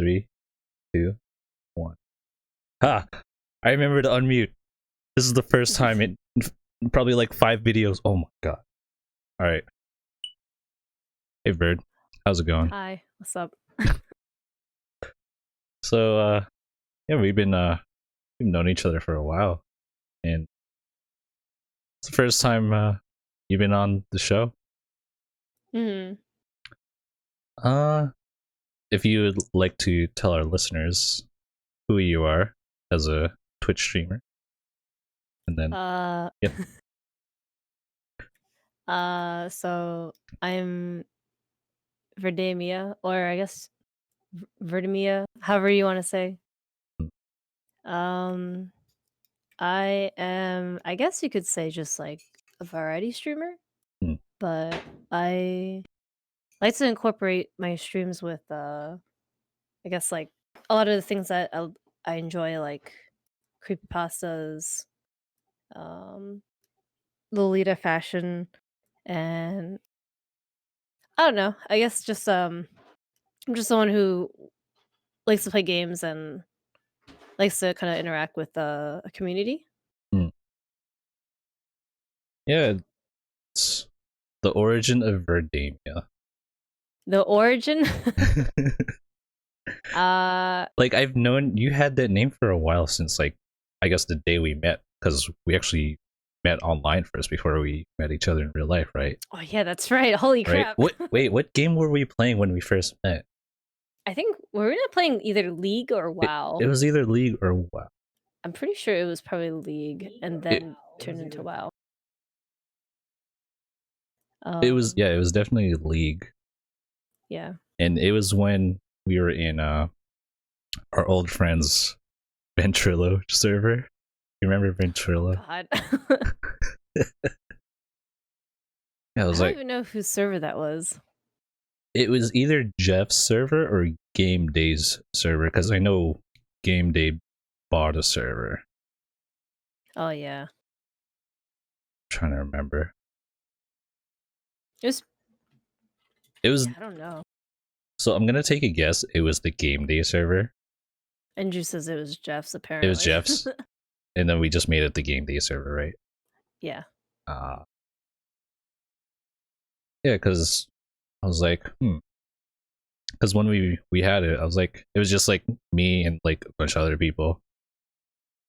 Three, two, one. Ha! I remember to unmute. This is the first time in probably like 5 videos. Oh my god. Alright. Hey Bird. How's it going? Hi, what's up? So yeah, we've known each other for a while. And it's the first time you've been on the show. Hmm. Uh if you would like to tell our listeners who you are as a Twitch streamer. And then yep. So I'm Verdeamia, or I guess Verdeamia, however you want to say. Um, I am, I guess you could say, just like a variety streamer, Hmm. but I like to incorporate my streams with, I guess, like a lot of the things that I enjoy, like creepypastas, um, Lolita fashion, and I don't know. I guess just I'm just someone who likes to play games and likes to kind of interact with a community. Hmm. Yeah, it's the origin of Verdeamia. The origin, uh, Like I've known you had that name for a while since like I guess the day we met because we actually met online first before we met each other in real life, right? oh yeah, that's right. Holy Right? crap! What game were we playing when we first met? I think we were not playing either League or It WoW. was either League or WoW. I'm pretty sure it was probably League, and It then turned into WoW. it was, Um, yeah, it was definitely League, yeah. and it was when we were in our old friends Ventrilo server. You remember Ventrilo? God, Yeah, it I was don't like even know whose server that was. it was either Jeff's server or Game Day's server because I know Game Day bought a server. Oh yeah, Trying to remember. it was. It was, Yeah, I don't know. so I'm gonna take a guess. It was the Game Day server. Andrew says it was Jeff's. It was Apparently, Jeff's, and then we just made it the Game Day server, right? yeah. Uh yeah, because I was like, because when we had it, I was like, it was just like me and like a bunch of other people,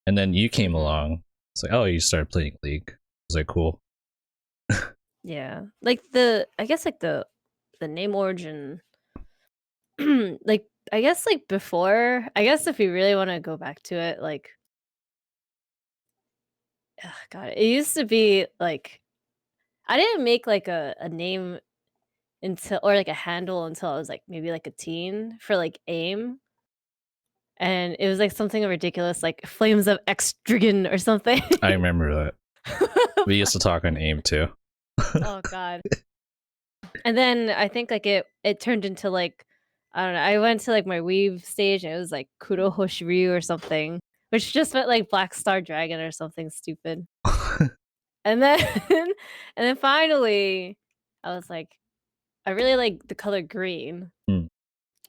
and then you came Mhm. along. It's like, oh, you started playing League. I was like, cool. Yeah, like I guess like the name origin, like I guess like before, I guess if you really want to go back to it, like, ugh, God, it used to be like I didn't make like a name until, or like a handle until I was like maybe like a teen for like AIM, and it was like something ridiculous like Flames of Extrigan or something. I remember that. We used to talk on AIM too. Oh God. And then I think like it turned into like, I don't know. I went to like my weave stage and it was like Kurohoshi Ryu or something, which just meant like Black Star Dragon or something stupid. And then and then finally I was like, I really like the color green. Hmm,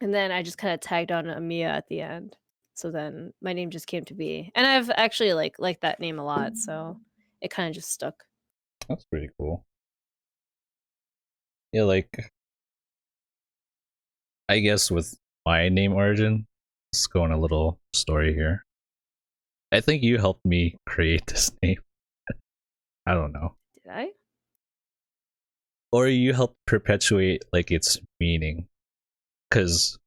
And then I just kind of tagged on Amiya at the end. So then my name just came to be. And I've actually liked that name a lot, so it kind of just stuck. that's pretty cool. Yeah, like I guess with my name origin, let's go on a little story here. I think you helped me create this name. I don't know. Did I? Or you helped perpetuate like its meaning. Cause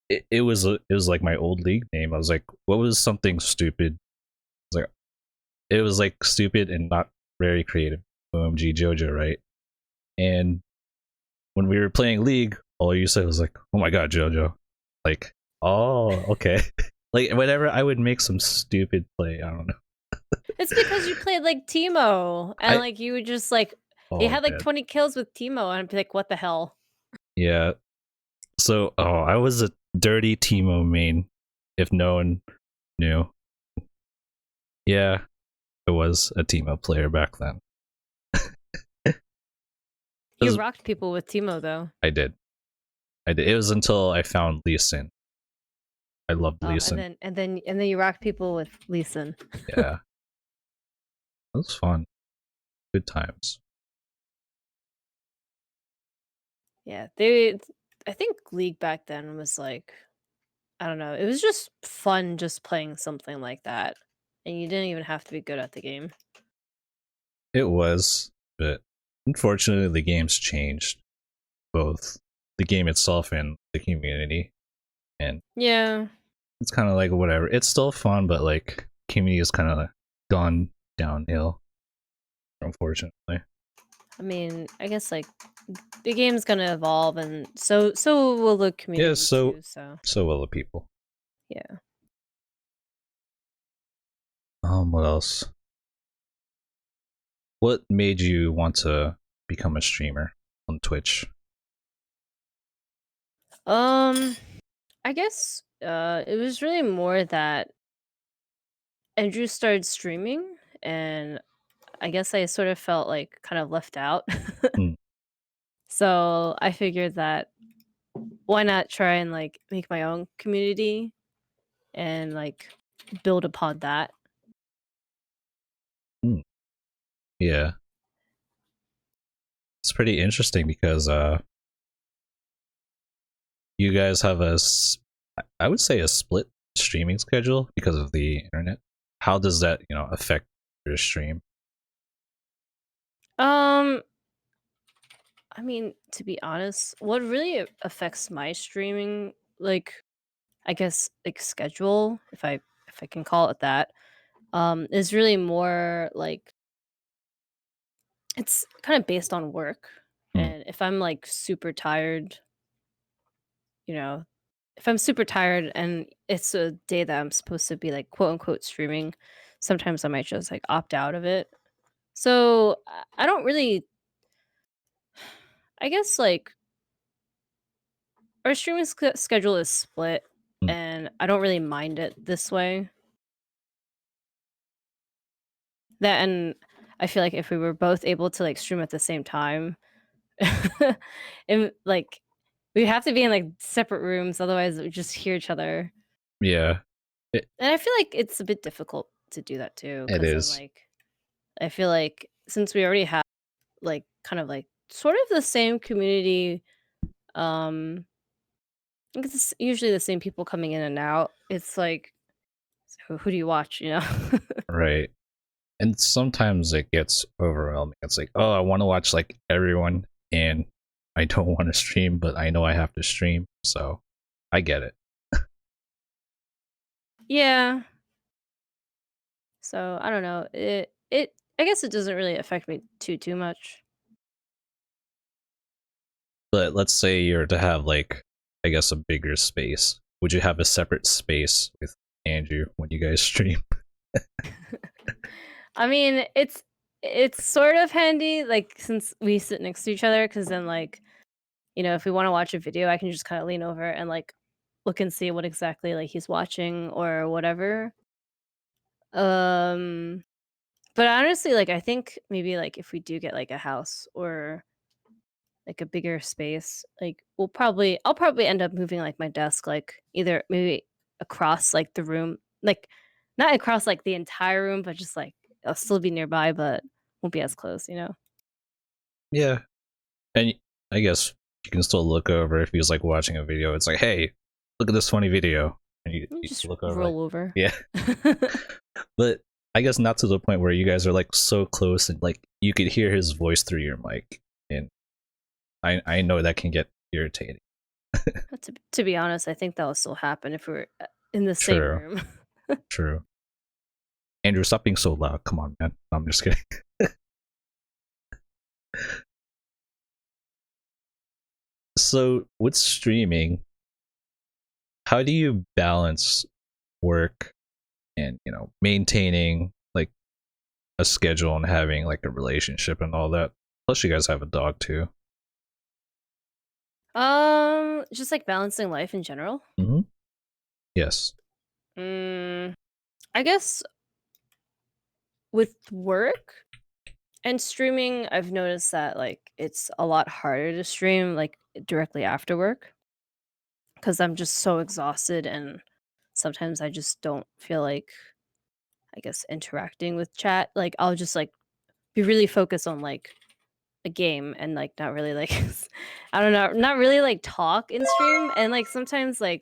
it was like my old league name. I was like, what was something stupid? I was like, it was like stupid and not very creative. OMG JoJo, right? And when we were playing League, all you said was like, "Oh my god, JoJo!" Like, oh, okay. Like whenever I would make some stupid play, I don't know. It's because you played like Teemo, and I like you would just like you oh had like man, 20 kills with Teemo, and I'd be like, what the hell? yeah. So I was a dirty Teemo main, if no one knew. Yeah, I was a Teemo player back then. You Was, rocked people with Teemo though. I did. I did. It was until I found Lee Sin. I loved Oh, Leeson. and then you rock people with Lee Sin. Yeah, it was fun. Good times. Yeah, they I think League back then was like, I don't know, it was just fun just playing something like that, and you didn't even have to be good at the game. It was, but unfortunately, the game's changed, both the game itself and the community, and Yeah, it's kind of like whatever. It's still fun, but like community has kind of gone downhill, unfortunately. I mean, I guess, like, the game's gonna evolve, and so will the Yeah, community so too, so so will the people. yeah. What else? What made you want to become a streamer on Twitch? Um, I guess, it was really more that Andrew started streaming, and I guess I sort of felt, like, kind of left out. Hmm, So, I figured that why not try and, like, make my own community and, like, build upon that. hmm. Yeah, it's pretty interesting because you guys have I would say a split streaming schedule because of the internet. How does that, affect your stream? Um, I mean, to be honest, what really affects my streaming, like, I guess, like, schedule, if I can call it that, is really more like it's kind of based on work. Hmm, And if I'm like super tired, you know, if I'm super tired and it's a day that I'm supposed to be like quote unquote streaming, sometimes I might just like opt out of it. So I don't really, I guess like our streaming schedule is split, hmm. and I don't really mind it this way. That and I feel like if we were both able to like stream at the same time, and like we have to be in like separate rooms, otherwise we just hear each other. Yeah, it, And I feel like it's a bit difficult to do that too, it because then is. like I feel like since we already have like kind of like sort of the same community, um, I think it's usually the same people coming in and out. It's like who do you watch? You know? Right. And sometimes it gets overwhelming. It's like, oh, I want to watch like everyone, and I don't want to stream, but I know I have to stream, so I get it. Yeah. So I don't know. It I guess it doesn't really affect me too much. But let's say you're to have like, I guess, a bigger space. Would you have a separate space with Andrew when you guys stream? I mean, it's sort of handy, like, since we sit next to each other, because then, like, if we wanna watch a video, I can just kinda lean over and, like, look and see what exactly, like, he's watching or whatever. Um, but honestly, like, I think maybe, like, if we do get, like, a house or, like, a bigger space, like, I'll probably end up moving, like, my desk, like, either maybe across, like, the room, like, not across, like, the entire room, but just, like, I'll still be nearby, but won't be as close, you know? Yeah, and I guess you can still look over if he's like watching a video. It's like, hey, look at this funny video, and You you just look over like, roll over. yeah. But I guess not to the point where you guys are like so close and like you could hear his voice through your mic, and I know that can get irritating. To be honest, I think that will still happen if we're, in the same True, room. true. Andrew, stop being so loud. Come on, man. No, I'm just kidding. So with streaming, how do you balance work and maintaining like a schedule and having like a relationship and all that? Plus, you guys have a dog too. Just, like, balancing life in general? Mm-hmm. Yes. Mm, I guess with work and streaming, I've noticed that, like, it's a lot harder to stream, like, directly after work, because 'cause I'm just so exhausted and sometimes I just don't feel like, I guess, interacting with chat. Like, I'll just, like, be really focused on, like, a game and, like, not really, like, I don't know, not really, like, talk in stream, and, like, sometimes I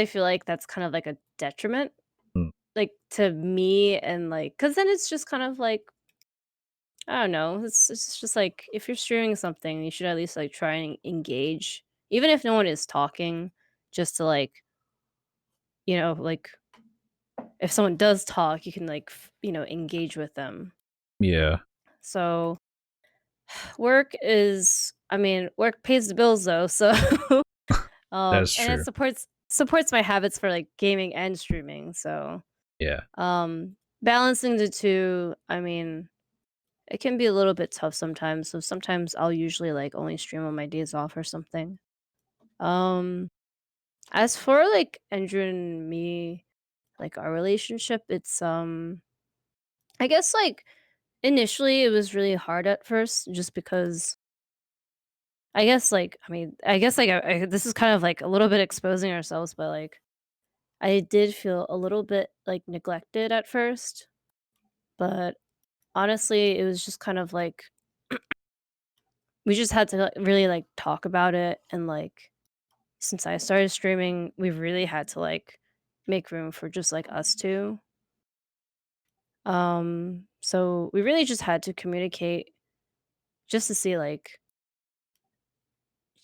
feel like that's kind of like a detriment, Mm, like, to me and, like, because then it's just kind of like, I don't know, it's just like, if you're streaming something, you should at least, like, try and engage, even if no one is talking, just to, like, like, if someone does talk, you can, like, engage with them. yeah, So, work pays the bills though, so, that's and it true. supports my habits for, like, gaming and streaming, so, Yeah. balancing the 2, it can be a little bit tough sometimes, so sometimes I'll usually, like, only stream on my days off or something. Um, as for, like, Andrew and me, like, our relationship, I guess, like, initially, it was really hard at first just because I guess, like, this is kind of, like, a little bit exposing ourselves, but, like, I did feel a little bit, like, neglected at first, but honestly, it was just kind of, like, we just had to, like, really, like, talk about it, and, like, since I started streaming, we've really had to, like, make room for just, like, us 2. So we really just had to communicate just to see, like,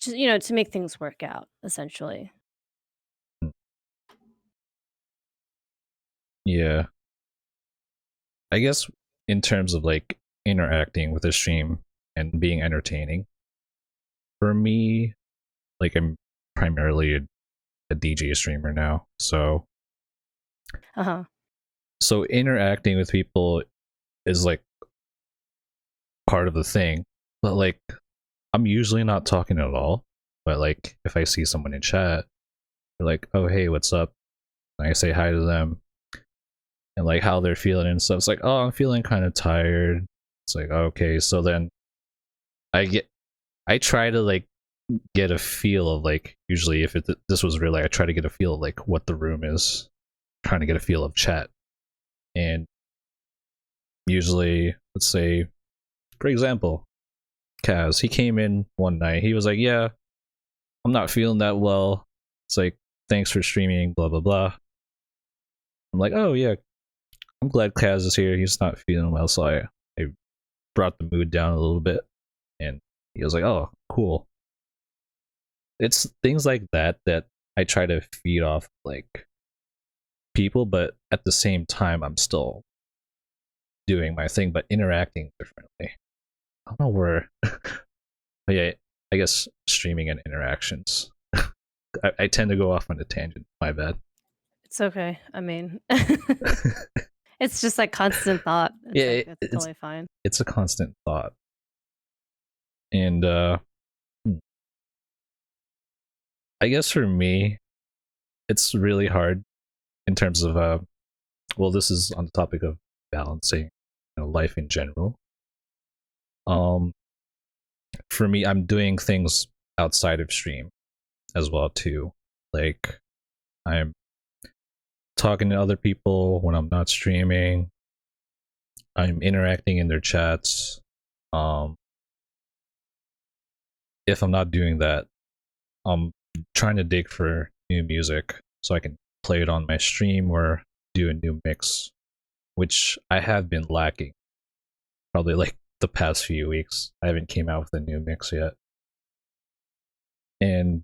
just, to make things work out, essentially. Mm, yeah. I guess in terms of like interacting with a stream and being entertaining, for me, like I'm primarily a DJ streamer now. Uh-huh. So interacting with people is like part of the thing. But like I'm usually not talking at all. But like if I see someone in chat, they're like, "Oh hey, what's up?" And I say hi to them and like how they're feeling and stuff. It's like, "Oh, I'm feeling kind of tired." It's like, "Okay." So then I get I try to like get a feel of like usually if this was real, like, I try to get a feel of like what the room is, trying to get a feel of chat. And usually, let's say for example, Kaz, he came in one night, he was like, "Yeah, I'm not feeling that well." It's like, "Thanks for streaming, blah blah blah." I'm like, "Oh yeah, I'm glad Kaz is here, he's not feeling well." So I brought the mood down a little bit, and he was like, "Oh cool." It's things like that that I try to feed off like people, but at the same time I'm still doing my thing, but interacting differently. I don't know where. But yeah, I guess streaming and interactions. I tend to go off on a tangent. My bad. It's okay. It's just, like, constant thought. Yeah, It's totally fine. it's a constant thought, and hmm, I guess for me, it's really hard in terms of Well, this is on the topic of balancing, life in general. Um, for me, I'm doing things outside of stream as well too. Like I'm talking to other people when I'm not streaming. I'm interacting in their chats. Um, if I'm not doing that, I'm trying to dig for new music so I can play it on my stream or do a new mix, which I have been lacking probably like the past few weeks. I haven't came out with a new mix yet. And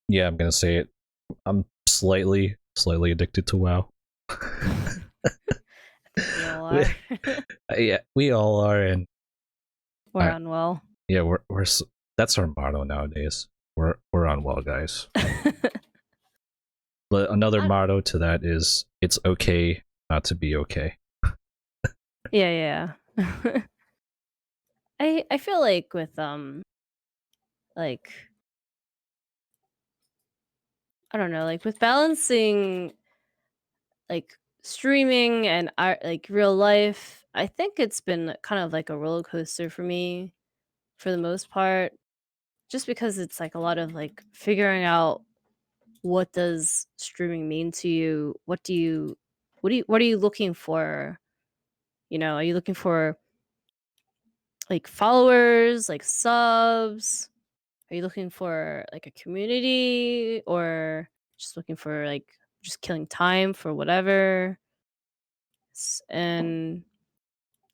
yeah, I'm gonna say it. I'm slightly addicted to WoW. I think we all are. Yeah, we all are, and We're I, unwell. yeah, that's our motto nowadays. We're on well, guys. But another I motto to that is it's okay not to be okay. Yeah, yeah. I feel like with, like, I don't know, like, with balancing, like, streaming and like, real life, I think it's been kind of like a roller coaster for me for the most part, just because it's, like, a lot of, like, figuring out what does streaming mean to you? What are you looking for? Are you looking for like followers, like subs? Are you looking for like a community or just looking for like just killing time for whatever? And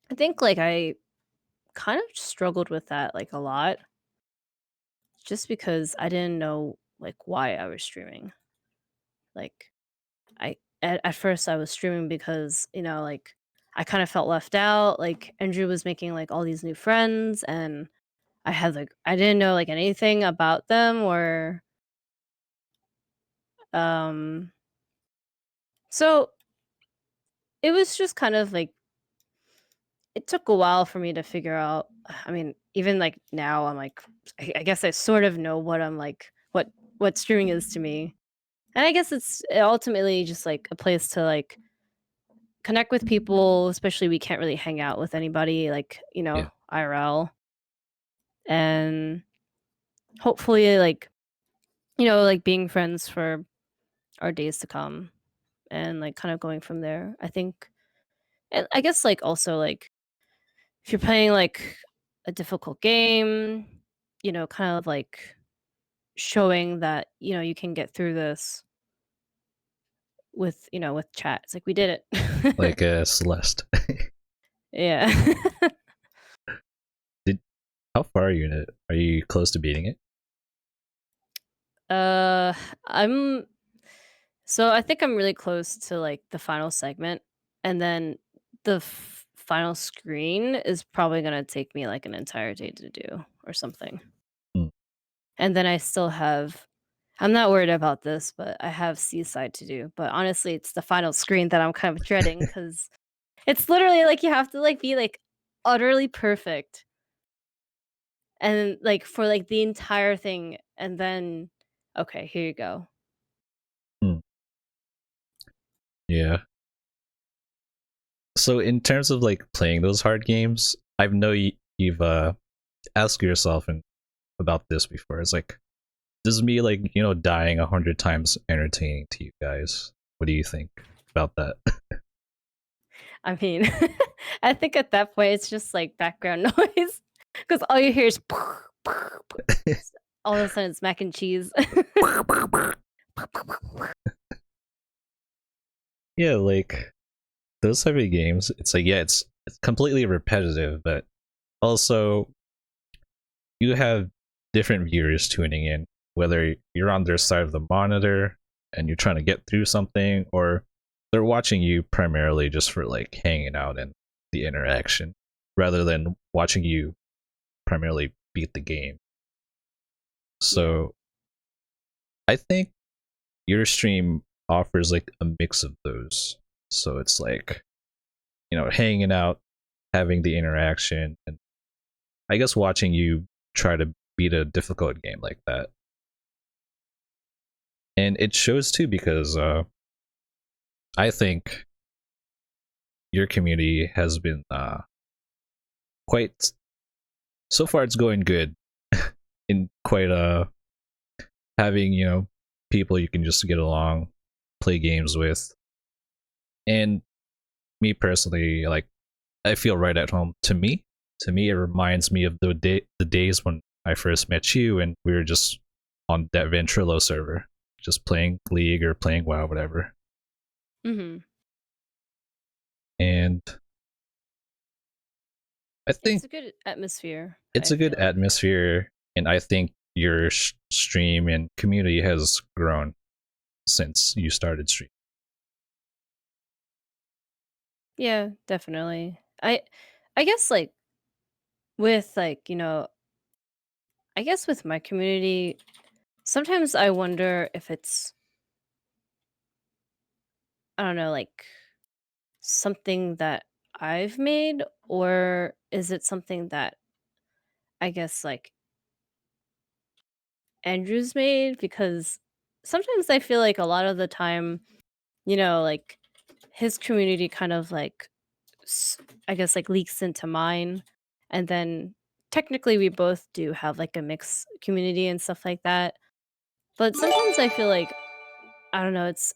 I think like I kind of struggled with that like a lot just because I didn't know like why I was streaming. Like at first I was streaming because, like I kind of felt left out. Like Andrew was making like all these new friends and I didn't know like anything about them or um so it was just kind of like it took a while for me to figure out. I mean, even like now I'm like I guess I sort of know what I'm like what streaming is to me. And I guess it's ultimately just like a place to like connect with people, especially we can't really hang out with anybody like, Yeah. IRL. And hopefully like, like being friends for our days to come and like kind of going from there. I think and I guess like also like if you're playing like a difficult game, kind of like showing that, you can get through this with chat. It's like we did it. Like Celeste. Yeah. Did How far are you in it? Are you close to beating it? Uh, I'm so I think I'm really close to like the final segment, and then the final screen is probably gonna take me like an entire day to do or something. Hmm. And then I still have. I'm not worried about this, but I have Seaside to do. But honestly, it's the final screen that I'm kind of dreading because it's literally like you have to like be like utterly perfect and like for like the entire thing, and then okay, here you go. Hmm. Yeah. So in terms of like playing those hard games, I know you've asked yourself and about this before. It's like, does me like dying 100 times entertaining to you guys? What do you think about that? I mean, I think at that point it's just like background noise because all you hear is all of a sudden it's mac and cheese. Yeah, like those type of games. It's like, yeah, it's completely repetitive, but also you have different viewers tuning in, whether you're on their side of the monitor and you're trying to get through something, or they're watching you primarily just for like hanging out and the interaction, rather than watching you primarily beat the game. Yeah, So I think your stream offers like a mix of those. So it's like, hanging out, having the interaction, and I guess watching you try to beat a difficult game like that. And it shows too because I think your community has been quite so far. It's going good in quite having people you can just get along, play games with, and me personally, like I feel right at home. To me, it reminds me of the days when I first met you, and we were just on that Ventrilo server, just playing League or playing WoW, whatever. hmm And I it's think a good atmosphere. it's I a good feel like. atmosphere, and I think your stream and community has grown since you started streaming. Yeah, definitely. I guess like with like I guess with my community, sometimes I wonder if it's I don't know like something that I've made or is it something that I guess like Andrew's made because sometimes I feel like a lot of the time, like his community kind of like s- I guess like leaks into mine and then technically we both do have like a mixed community and stuff like that. But sometimes I feel like I don't know, it's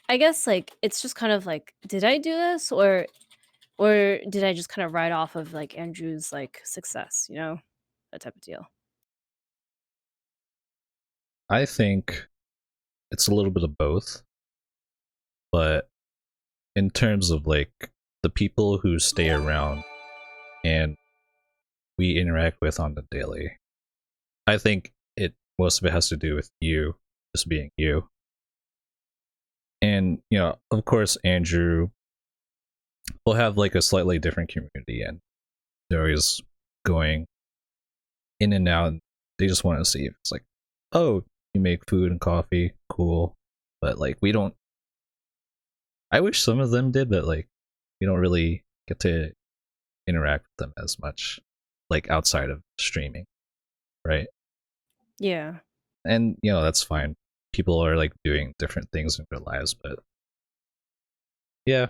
I guess, like, it's just kind of like, did I do this or did I just kind of ride off of, like, Andrew's, like, success, you know? That type of deal. I think it's a little bit of both, but in terms of like the people who stay around and we interact with on the daily, I think it most of it has to do with you just being you. And of course, Andrew will have like a slightly different community, and they're always going in and out. And they just want to see if it's like, oh, you make food and coffee, cool. But like, we don't. I wish some of them did, but like, we don't really get to interact with them as much, like outside of streaming, right? Yeah. And that's fine. People are like doing different things in their lives, but yeah.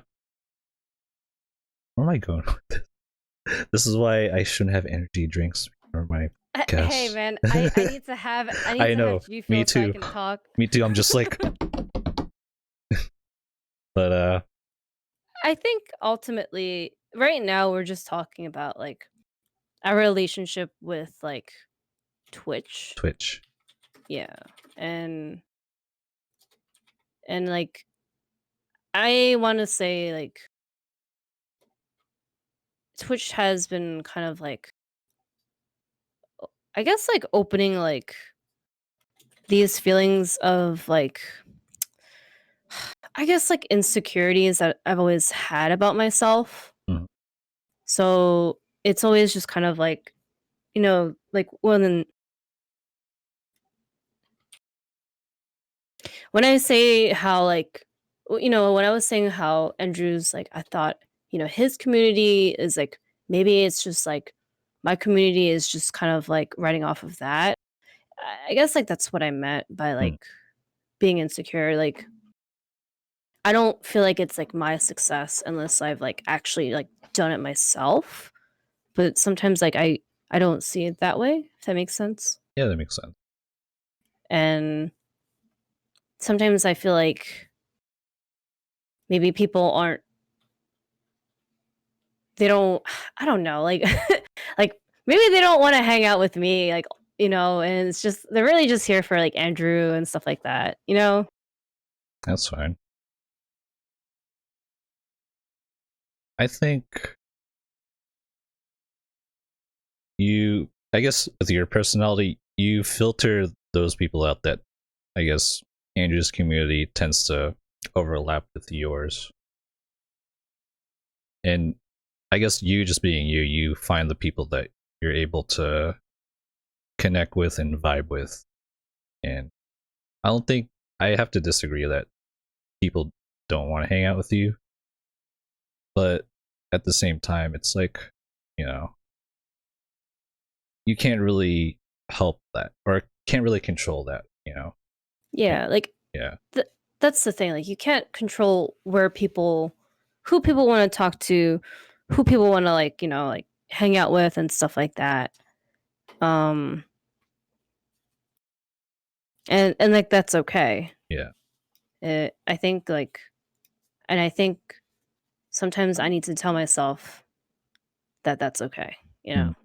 Where am I going with this? This is why I shouldn't have energy drinks or my Hey, guests. man, I need I to have know. G Me Fuel so I too. can talk. Me too. I'm just like, but I think ultimately right now we're just talking about, like, our relationship with, like, Twitch. Twitch. Yeah, and like, I wanna say, like, Twitch has been kind of, like, I guess, like, opening, like, these feelings of, like, I guess, like, insecurities that I've always had about myself. Mhm. So, it's always just kind of like, like, when I say how, like, when I was saying how Andrew's, like, I thought, his community is, like, maybe it's just, like, my community is just kind of, like, riding off of that. I guess, like, that's what I meant by, Mhm. like, being insecure, like, I don't feel like it's, like, my success unless I've, like, actually, like, done it myself, but sometimes, like, I don't see it that way, if that makes sense, Yeah, that makes sense. and sometimes I feel like maybe people aren't they don't I don't know, like like, maybe they don't wanna hang out with me, like, and it's just they're really just here for, like, Andrew and stuff like that, you know? That's fine. I think I guess with your personality, you filter those people out that I guess Andrew's community tends to overlap with yours. And I guess you just being you, you find the people that you're able to connect with and vibe with. And I don't think I have to disagree that people don't want to hang out with you. But at the same time, it's like, you know, you can't really help that or can't really control that. And Yeah, like, yeah, th that's the thing, like, you can't control who people wanna talk to, who people wanna, like, like, hang out with and stuff like that, um, and, like, that's okay. yeah. I think, like and I think sometimes I need to tell myself that that's okay, you Mm. know?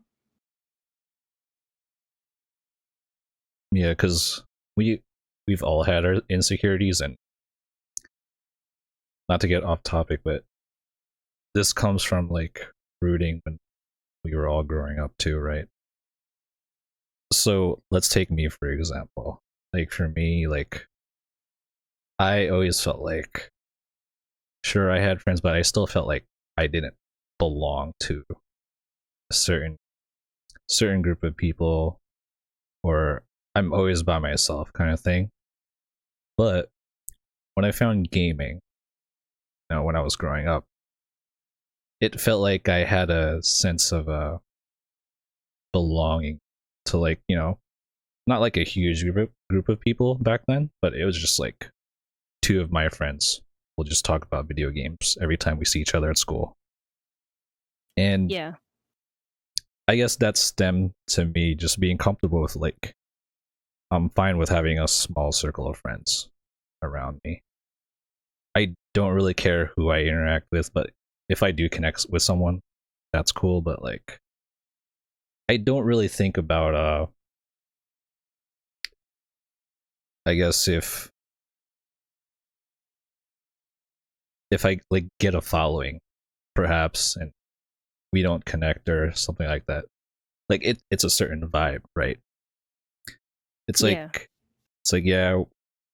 Yeah, because we've all had our insecurities, and not to get off topic, but this comes from like rooting when we were all growing up too, right? So let's take me for example. Like for me, like I always felt like sure I had friends, but I still felt like I didn't belong to a certain group of people, or I'm always by myself kind of thing. But when I found gaming, when I was growing up, it felt like I had a sense of belonging to like not like a huge group of people back then, but it was just like two of my friends will just talk about video games every time we see each other at school. And Yeah. I guess that stemmed to me just being comfortable with like I'm fine with having a small circle of friends around me. I don't really care who I interact with, but if I do connect with someone, that's cool. But like, I don't really think about I guess if I like get a following, perhaps, and we don't connect or something like that. Like it's a certain vibe, right? It's Yeah. like yeah,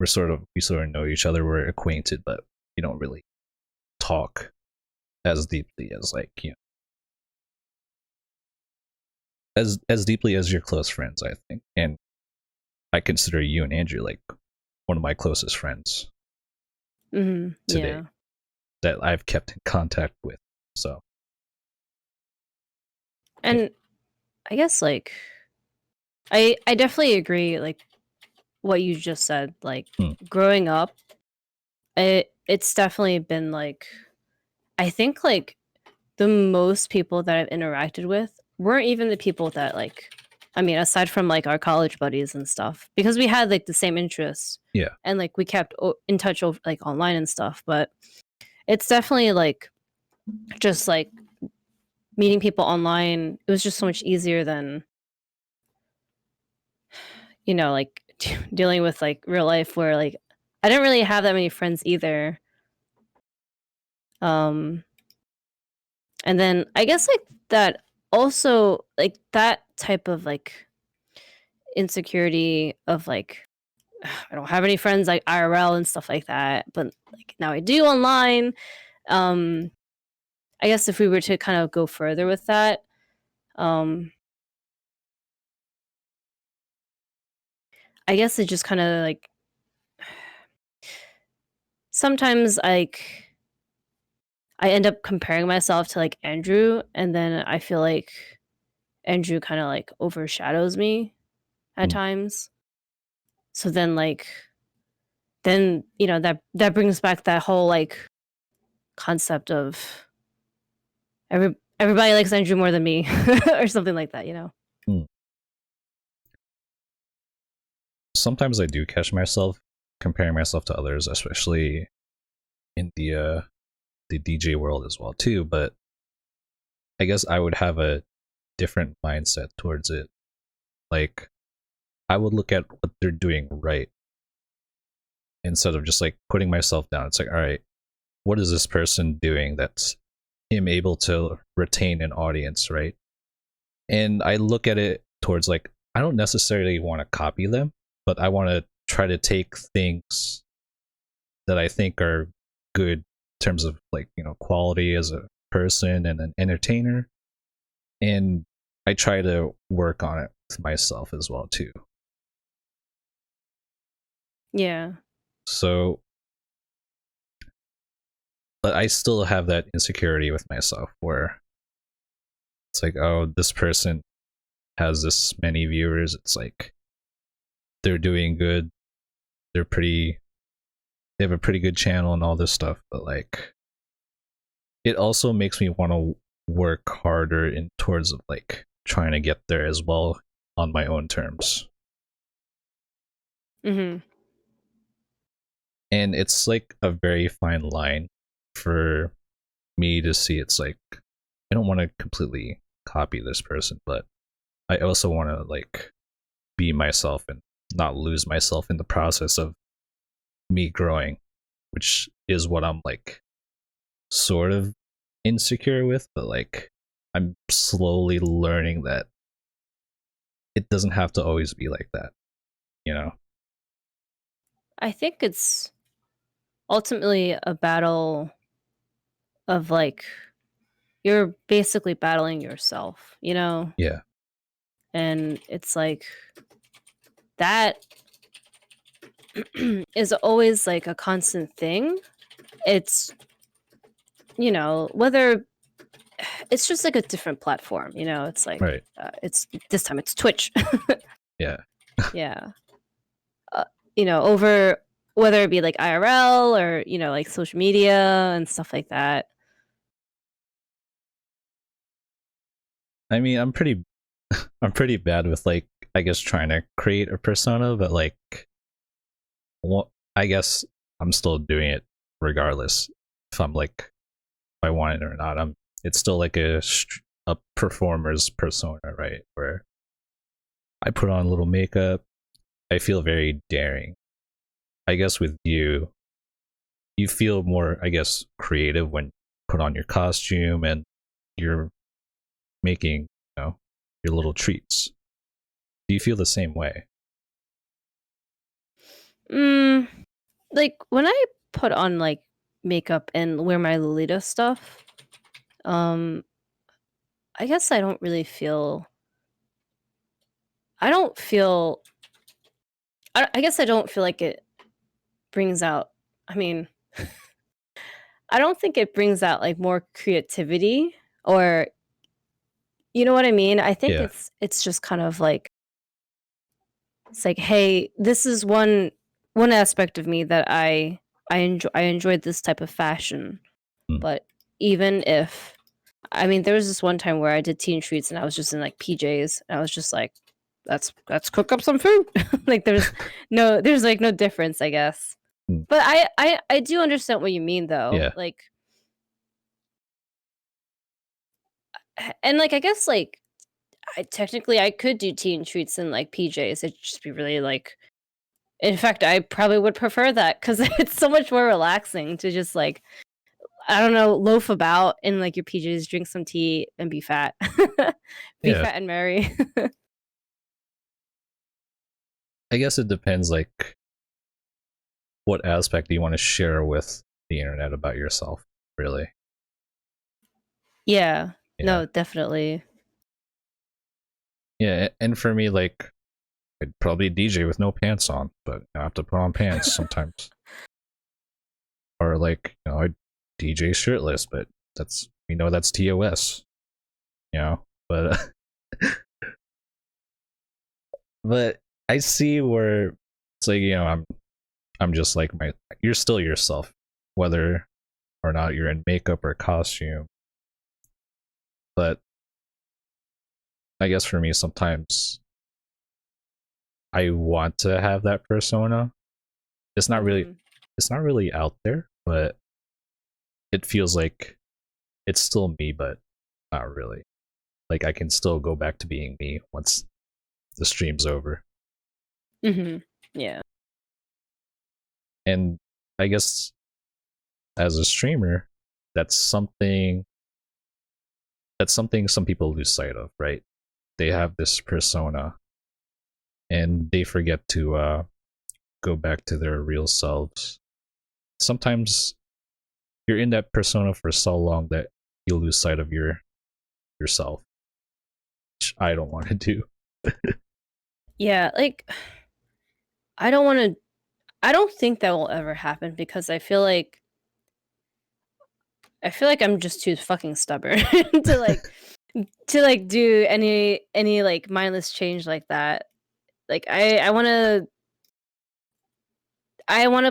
we sort of know each other, we're acquainted, but we don't really talk as deeply as like as deeply as your close friends, I think. And I consider you and Andrew like one of my closest friends today Yeah. that I've kept in contact with. So yeah. And I guess like I definitely agree like what you just said. Like Hmm. growing up, it's definitely been like I think like the most people that I've interacted with weren't even the people that like I mean, aside from like our college buddies and stuff, because we had like the same interests Yeah. and like we kept in touch over like online and stuff. But it's definitely like just like meeting people online. It was just so much easier than like dealing with like real life where like I didn't really have that many friends either. Um, and then I guess like that also like that type of like insecurity of like I don't have any friends like IRL and stuff like that, but like now I do online. Um, I guess if we were to kind of go further with that, um, I guess it just kind of like sometimes like I end up comparing myself to like Andrew, and then I feel like Andrew kind of like overshadows me at Hmm. times. So then like that brings back that whole like concept of everybody likes Andrew more than me or something like that. Hmm. Sometimes I do catch myself comparing myself to others, especially in the DJ world as well too. But I guess I would have a different mindset towards it. Like I would look at what they're doing right instead of just like putting myself down. It's like, all right, what is this person doing that's him able to retain an audience, right? And I look at it towards like I don't necessarily want to copy them, but I want to try to take things that I think are good in terms of like, quality as a person and an entertainer, and I try to work on it myself as well too. Yeah. So, but I still have that insecurity with myself where it's like, oh, this person has this many viewers. It's like they're doing good. They're pretty. They have a pretty good channel and all this stuff. But like, it also makes me want to work harder in towards like trying to get there as well on my own terms. Mhm. And it's like a very fine line for me to see. It's like I don't want to completely copy this person, but I also want to like be myself and not lose myself in the process of me growing, which is what I'm like sort of insecure with, but like I'm slowly learning that it doesn't have to always be like that, you know? I think it's ultimately a battle of like you're basically battling yourself. Yeah. And it's like that is always like a constant thing. It's whether it's just like a different platform. It's like Right. it's this time it's Twitch. Yeah. Yeah. Over whether it be like IRL or like social media and stuff like that. I mean, I'm pretty I'm pretty bad with like I guess trying to create a persona, but like well, I guess I'm still doing it regardless if I'm like if I want it or not. I'm it's still like a performer's persona, right? Where I put on a little makeup, I feel very daring. I guess with you, you feel more, I guess, creative when you put on your costume and you're making, your little treats. Do you feel the same way? Mm, like when I put on like makeup and wear my Lolita stuff, um, I guess I don't really feel. I don't feel. I guess I don't feel like it brings out. I mean, I don't think it brings out like more creativity or you know what I mean. I think Yeah. it's just kind of like it's like, hey, this is one aspect of me that I enjoyed this type of fashion. Mm. But even if I mean, there was this one time where I did teen treats and I was just in like PJs and I was just like, let's cook up some food. Like there's like no difference, I guess. Mm. But I do understand what you mean though. Yeah. Like and like I guess like I could do teen treats in like PJs. It'd just be really like in fact, I probably would prefer that because it's so much more relaxing to just like I don't know, loaf about in like your PJs, drink some tea, and be fat, be Yeah. fat and merry. I guess it depends like what aspect do you want to share with the internet about yourself, really. Yeah, Yeah. no, definitely. Yeah, and for me like I'd probably DJ with no pants on, but I have to put on pants sometimes. Or like, I DJ shirtless, but that's we know that's TOS, you know. But but I see where it's like, I'm just like my you're still yourself, whether or not you're in makeup or costume. But I guess for me sometimes I want to have that persona. It's not really Mhm. it's not really out there, but it feels like it's still me, but not really. Like I can still go back to being me once the stream's over. Mhm. Yeah. And I guess as a streamer, that's something that's something some people lose sight of, right? They have this persona and they forget to go back to their real selves. Sometimes you're in that persona for so long that you lose sight of yourself, which I don't want to do. Yeah, like, I don't wanna I don't think that will ever happen because I feel like I'm just too fucking stubborn to, like, do any, like, mindless change like that. Like, I wanna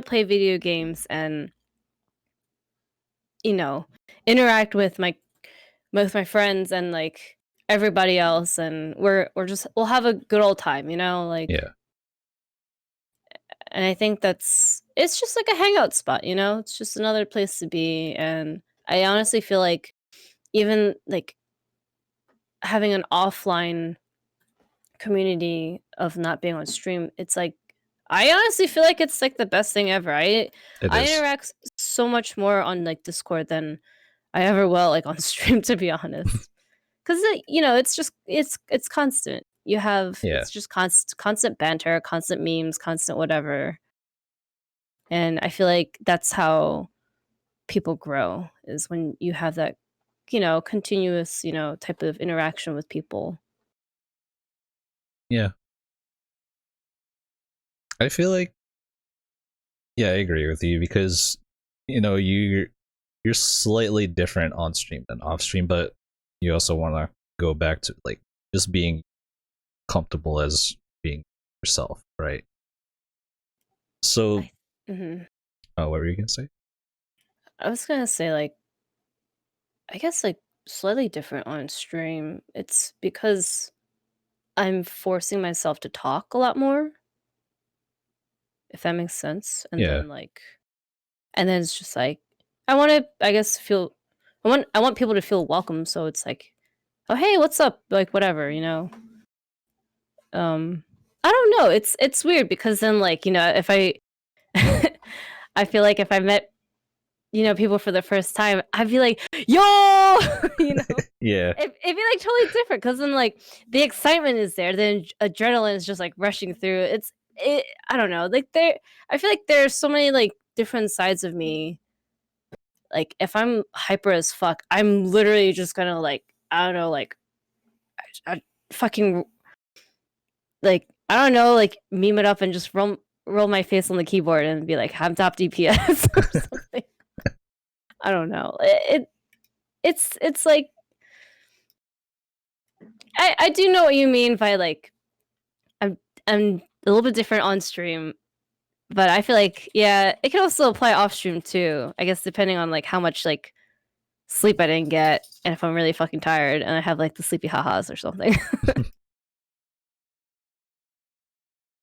play video games and, you know, interact with my friends and, like, everybody else, and we'll have a good old time, you know, like Yeah. and I think it's just like a hangout spot, you know? It's just another place to be, and I honestly feel like even, like, having an offline community of not being on stream, it's like I honestly feel like it's, like, the best thing ever. It I is. interact so much more on, like, Discord than I ever will, like, on stream, to be honest. 'Cause, you know, it's just it's constant. Yeah. It's just constant banter, constant memes, constant whatever, and I feel like that's how people grow, is when you have that, continuous, type of interaction with people. Yeah. I feel like yeah, I agree with you because you're slightly different on stream than off stream, but you also want to go back to like just being comfortable as being yourself, right? So, I Mhm. what were you gonna say? I was gonna say, like, I guess, like, slightly different on stream. It's because I'm forcing myself to talk a lot more, if that makes sense. And Yeah. then it's just like I want to, I guess, feel. I want people to feel welcome. So it's like, oh hey, what's up? Like whatever, you know. Um, I don't know. It's weird because then if I, I feel like if I met people for the first time, I'd be like, yo, you know. Yeah. It'd be like totally different because then the excitement is there, then adrenaline is just like rushing through. I don't know, I feel like there's so many different sides of me. Like if I'm hyper as fuck, I'm literally just gonna I don't know, I fucking I don't know, meme it up and just roll my face on the keyboard and be like, I'm top DPS or something. I don't know. It's like I do know what you mean by I'm a little bit different on stream, but I feel like yeah, it can also apply off stream too. I guess depending on how much sleep I didn't get, and if I'm really fucking tired and I have the sleepy ha-has or something.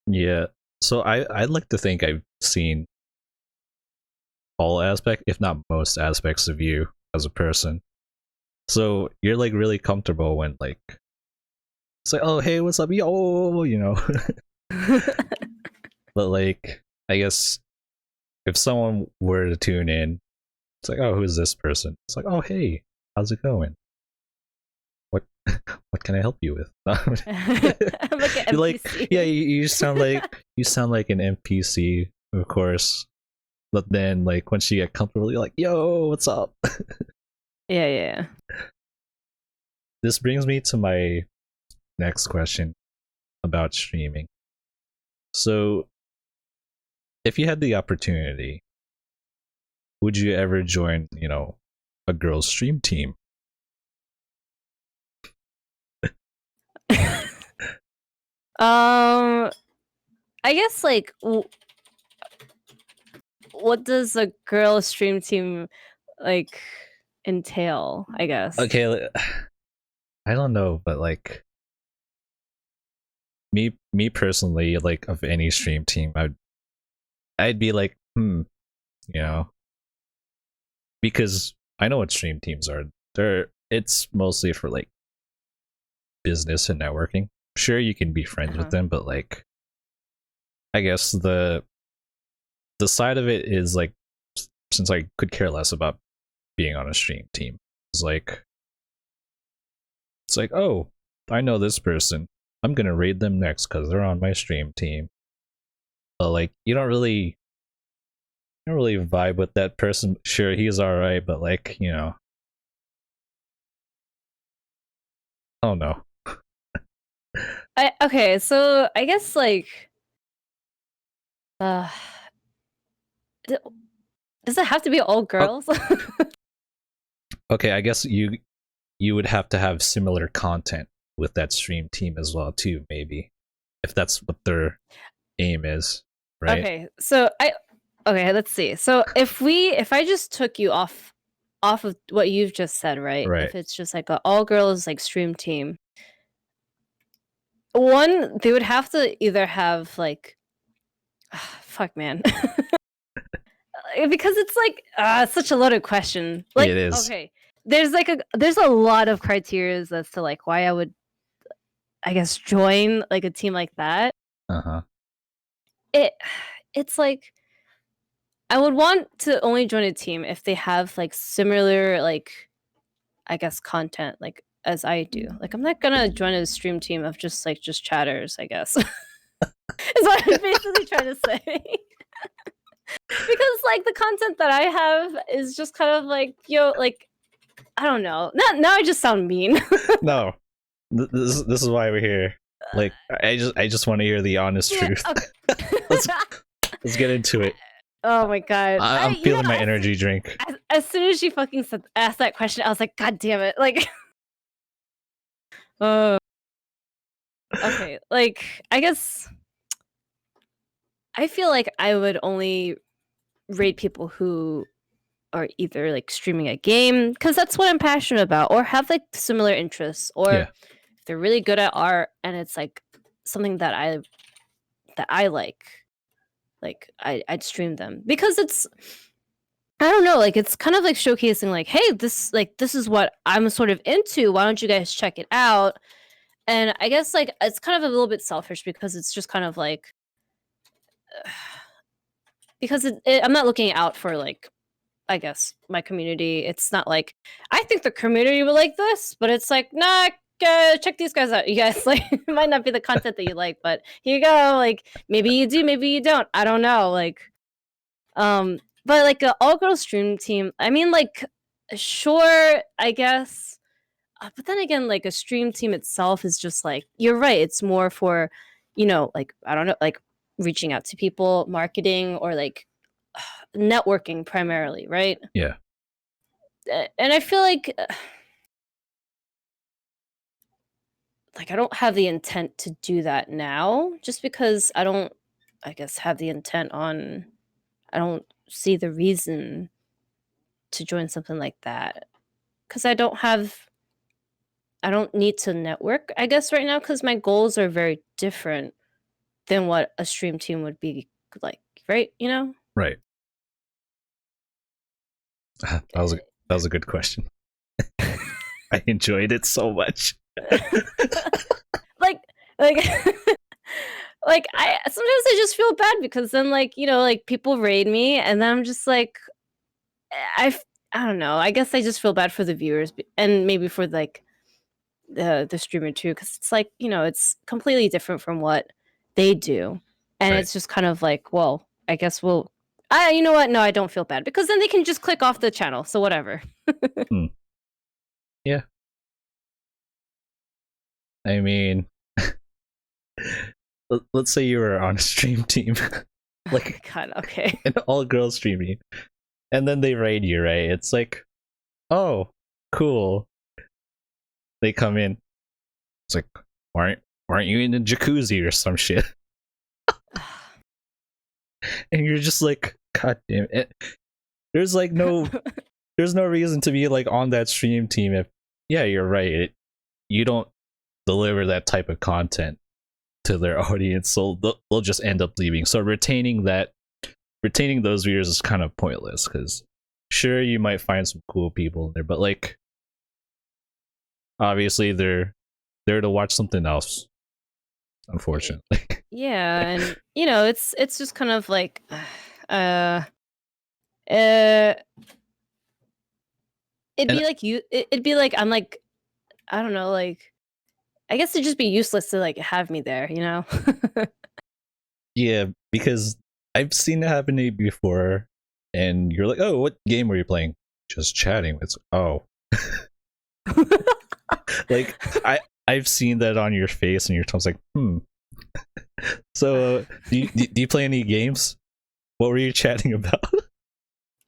Yeah. So I'd like to think I've seen all aspects, if not most aspects of you as a person. So you're really comfortable when it's like, oh hey, what's up, yo, you know. But I guess if someone were to tune in, it's like, oh, who's this person? It's like, oh hey, how's it going? What what can I help you with? I'm like an NPC. Yeah, you sound like an NPC, of course. But then once you get comfortable, you're like, yo, what's up? Yeah. This brings me to my next question about streaming. So, if you had the opportunity, would you ever join, a girls' stream team? I guess what does a girl stream team like entail? I guess. Okay, I don't know, but me personally, of any stream team, I'd be like, you know, because I know what stream teams are. It's mostly for business and networking. Sure, you can be friends with them, but I guess the side of it is since I could care less about being on a stream team, it's oh, I know this person, I'm gonna raid them next because they're on my stream team. But you don't really vibe with that person. Sure, he's all right, but I don't know. Okay, so I guess uh does it have to be all girls? Okay, I guess you would have to have similar content with that stream team as well too, maybe, if that's what their aim is, right? Okay, let's see. So if I just took you off of what you've just said, right? Right. If it's just a all girls stream team, one, they would have to either have fuck man. Because it's such a loaded question. It is. Okay, there's a lot of criteria as to why I would, I guess, join a team like that. Uh-huh. It's I would want to only join a team if they have similar I guess content as I do. I'm not gonna join a stream team of just chatters, I guess. Is what I'm basically trying to say. Because the content that I have is just kind of I don't know. Now I just sound mean. No. This is why we're here. I just want to hear the honest truth. Okay. Let's get into it. Oh my god. I'm feeling my energy drink. As soon as she fucking asked that question, I was like, God damn it. Okay, I guess I feel like I would only rate people who are either streaming a game, because that's what I'm passionate about, or have similar interests, or they're really good at art and it's like something that I like I'd stream them because it's I don't know, like it's kind of like showcasing like, hey, this is what I'm sort of into. Why don't you guys check it out? And I guess like it's kind of a little bit selfish because it's just kind of like because I'm not looking out for like I guess my community. It's not like I think the community would like this, but it's like nah. Check these guys out. You guys like it might not be the content that you like, but here you go. Like maybe you do, maybe you don't. I don't know. Like but like a all girl stream team. I mean, like sure, I guess. But then again, like a stream team itself is just like you're right. It's more for, like I don't know, like reaching out to people, marketing, or like networking primarily, right? Yeah. And I feel like I don't have the intent to do that now, just because I don't, I guess, have the intent on. I don't see the reason to join something like that because I don't need to network, I guess, right now because my goals are very different than what a stream team would be like, right? You know? Right. That was a good question. I enjoyed it so much. like, like, like I sometimes I just feel bad because then, like, like people raid me, and then I'm just like, I, I don't know. I guess I just feel bad for the viewers and maybe for like the streamer too, because it's like it's completely different from what they do, and Right. it's just kind of like, well, I guess we'll. You know what? No, I don't feel bad because then they can just click off the channel. So whatever. Hmm. Yeah. I mean, let's say you were on a stream team, like God, okay. an all girls stream team, and then they raid you, right? It's like, oh, cool. They come in. It's like, aren't you in the jacuzzi or some shit? And you're just like, God damn it. There's like there's no reason to be like on that stream team if yeah, you're right. You don't deliver that type of content to their audience, so they'll just end up leaving. So retaining those viewers is kind of pointless because sure you might find some cool people in there, but like obviously they're there to watch something else, unfortunately. Yeah, and it's just kind of like, uh, uh, it'd And be like it'd be like I'm like I don't know, like I guess it'd just be useless to like have me there, you know? yeah, because I've seen it happen to you before, and you're like, "Oh, what game were you playing?" Just chatting. It's oh, like I've seen that on your face and your tone's like, hmm. So, do you play any games? What were you chatting about?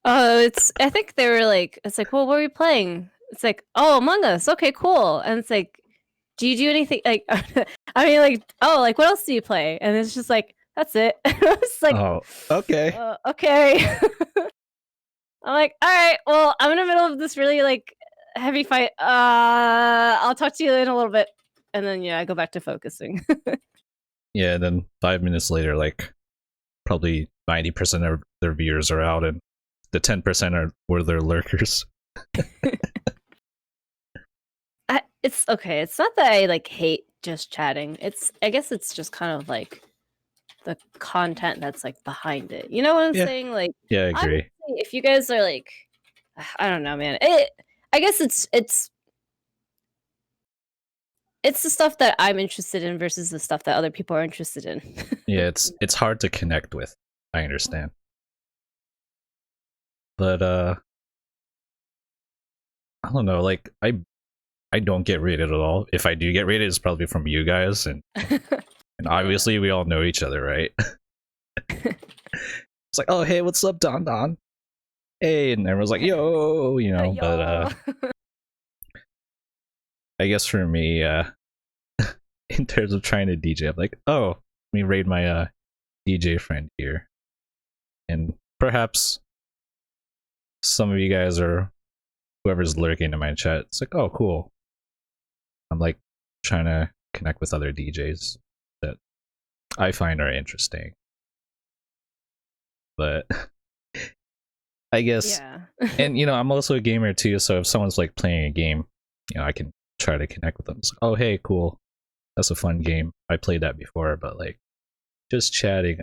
Oh, I think they were like, it's like, well, what are we playing? It's like, oh, Among Us. Okay, cool. And it's like, do you do anything like? I mean, like, oh, like, what else do you play? And it's just like, that's it. It's like, Oh, okay. okay. I'm like, all right, well, I'm in the middle of this really like heavy fight. I'll talk to you in a little bit, and then yeah, I go back to focusing. Yeah, and then 5 minutes later, like probably 90% of their viewers are out, and the 10% were their lurkers. It's okay. It's not that I like hate just chatting. I guess it's just kind of like the content that's like behind it. You know what I'm Yeah, saying? Like yeah, I honestly, agree. if you guys are like I don't know, man. I guess it's the stuff that I'm interested in versus the stuff that other people are interested in. Yeah, it's hard to connect with. I understand, but I don't know. Like I don't get rated at all. If I do get rated, it's probably from you guys, and Yeah. obviously we all know each other, right? It's like, oh hey, what's up, Don Don? Hey, and everyone's like, yo, you know. But Yo. I guess for me, in terms of trying to DJ, I'm like, oh, let me raid my DJ friend here, and perhaps some of you guys or whoever's lurking in my chat, it's like, oh, cool. I'm like, trying to connect with other DJs that I find are interesting. But I guess, Yeah. and I'm also a gamer too. So if someone's like playing a game, I can try to connect with them. It's like, oh, hey, cool, that's a fun game. I played that before, but like just chatting,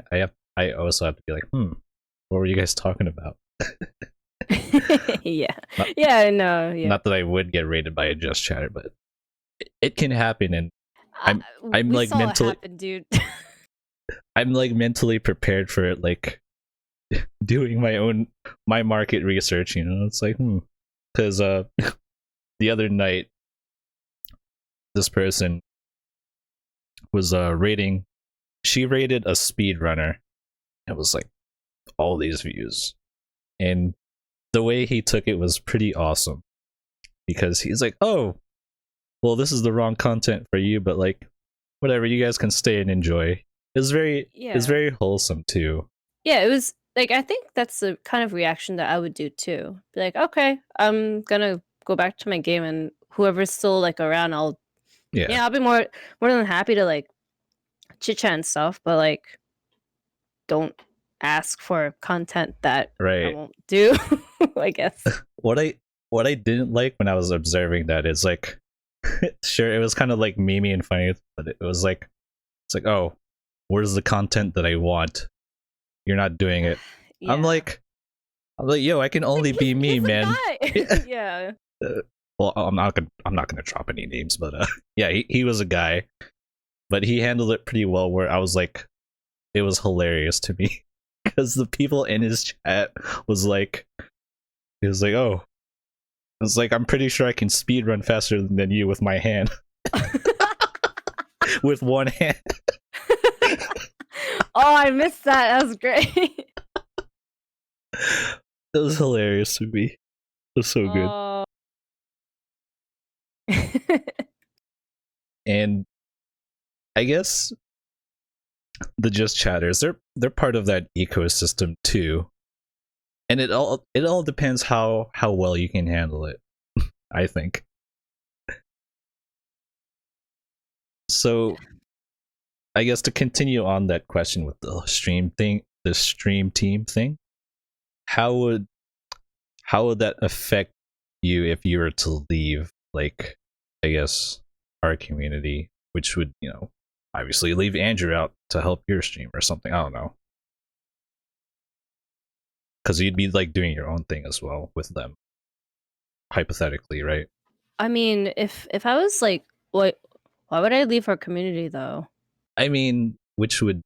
I also have to be like, what were you guys talking about? Yeah. Not, Yeah, no, yeah. not that I would get rated by a just chatter, but it can happen, and I I'm I'm we like saw it mentally happen, dude. I'm like mentally prepared for it, like doing my market research. It's like because the other night this person was rating. She rated a speedrunner. It was like all these views, and the way he took it was pretty awesome because he's like, oh, well, this is the wrong content for you, but like whatever, you guys can stay and enjoy. It's Yeah. very wholesome too. Yeah, it was like, I think that's the kind of reaction that I would do too. Be like, "Okay, I'm gonna go back to my game, and whoever's still, like, around, Yeah, I'll be more than happy to, like, chit chat and stuff, but, like, don't ask for content that I right. won't do," I guess. What I didn't like when I was observing that is like, sure, it was kind of like memey and funny, but it was like, it's like, oh, where's the content that I want? You're not doing it. I'm Yeah. like, yo, I can It's like, only be me, he's a man. guy. Yeah. Well, I'm not gonna drop any names, but yeah, he was a guy, but he handled it pretty well. Where I was like, it was hilarious to me because the people in his chat was like, he was like, oh, it's like I'm pretty sure I can speed run faster than you with my hand, with one hand. Oh, I missed that. That was great. It was hilarious to me. It was so good. Oh. And I guess the just chatters, they're part of that ecosystem too. And it all depends how well you can handle it, I think. So I guess to continue on that question with the stream team thing, how would that affect you if you were to leave, like, I guess, our community, which would, obviously leave Andrew out to help your stream or something. I don't know. Because you'd be like doing your own thing as well with them, hypothetically, right? I mean, if I was like, what? Why would I leave our community though? I mean, which would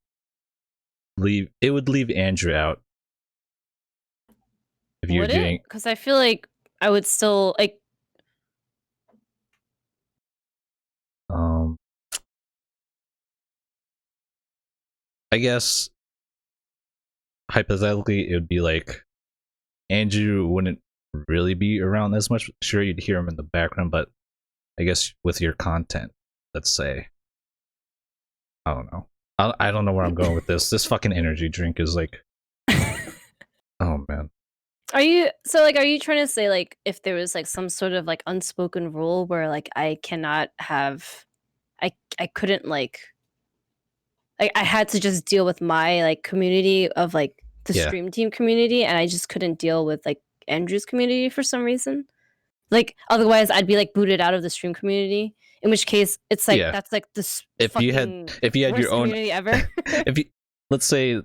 leave Andrew out if you're Would it? doing. Because I feel like I would still like. um I guess hypothetically it would be like Andrew wouldn't really be around as much. Sure, you'd hear him in the background, but I guess with your content, let's say, I don't know. I don't know where I'm going with this. This fucking energy drink is like, oh man. Are you so like? Are you trying to say like if there was like some sort of like unspoken rule where like I cannot have, I couldn't like I had to just deal with my like community of like the Yeah, stream team community, and I just couldn't deal with like Andrew's community for some reason. Like otherwise, I'd be like booted out of the stream community. In which case, it's like yeah. that's like this If you had fucking if you had your worst own, community ever. if you, let's say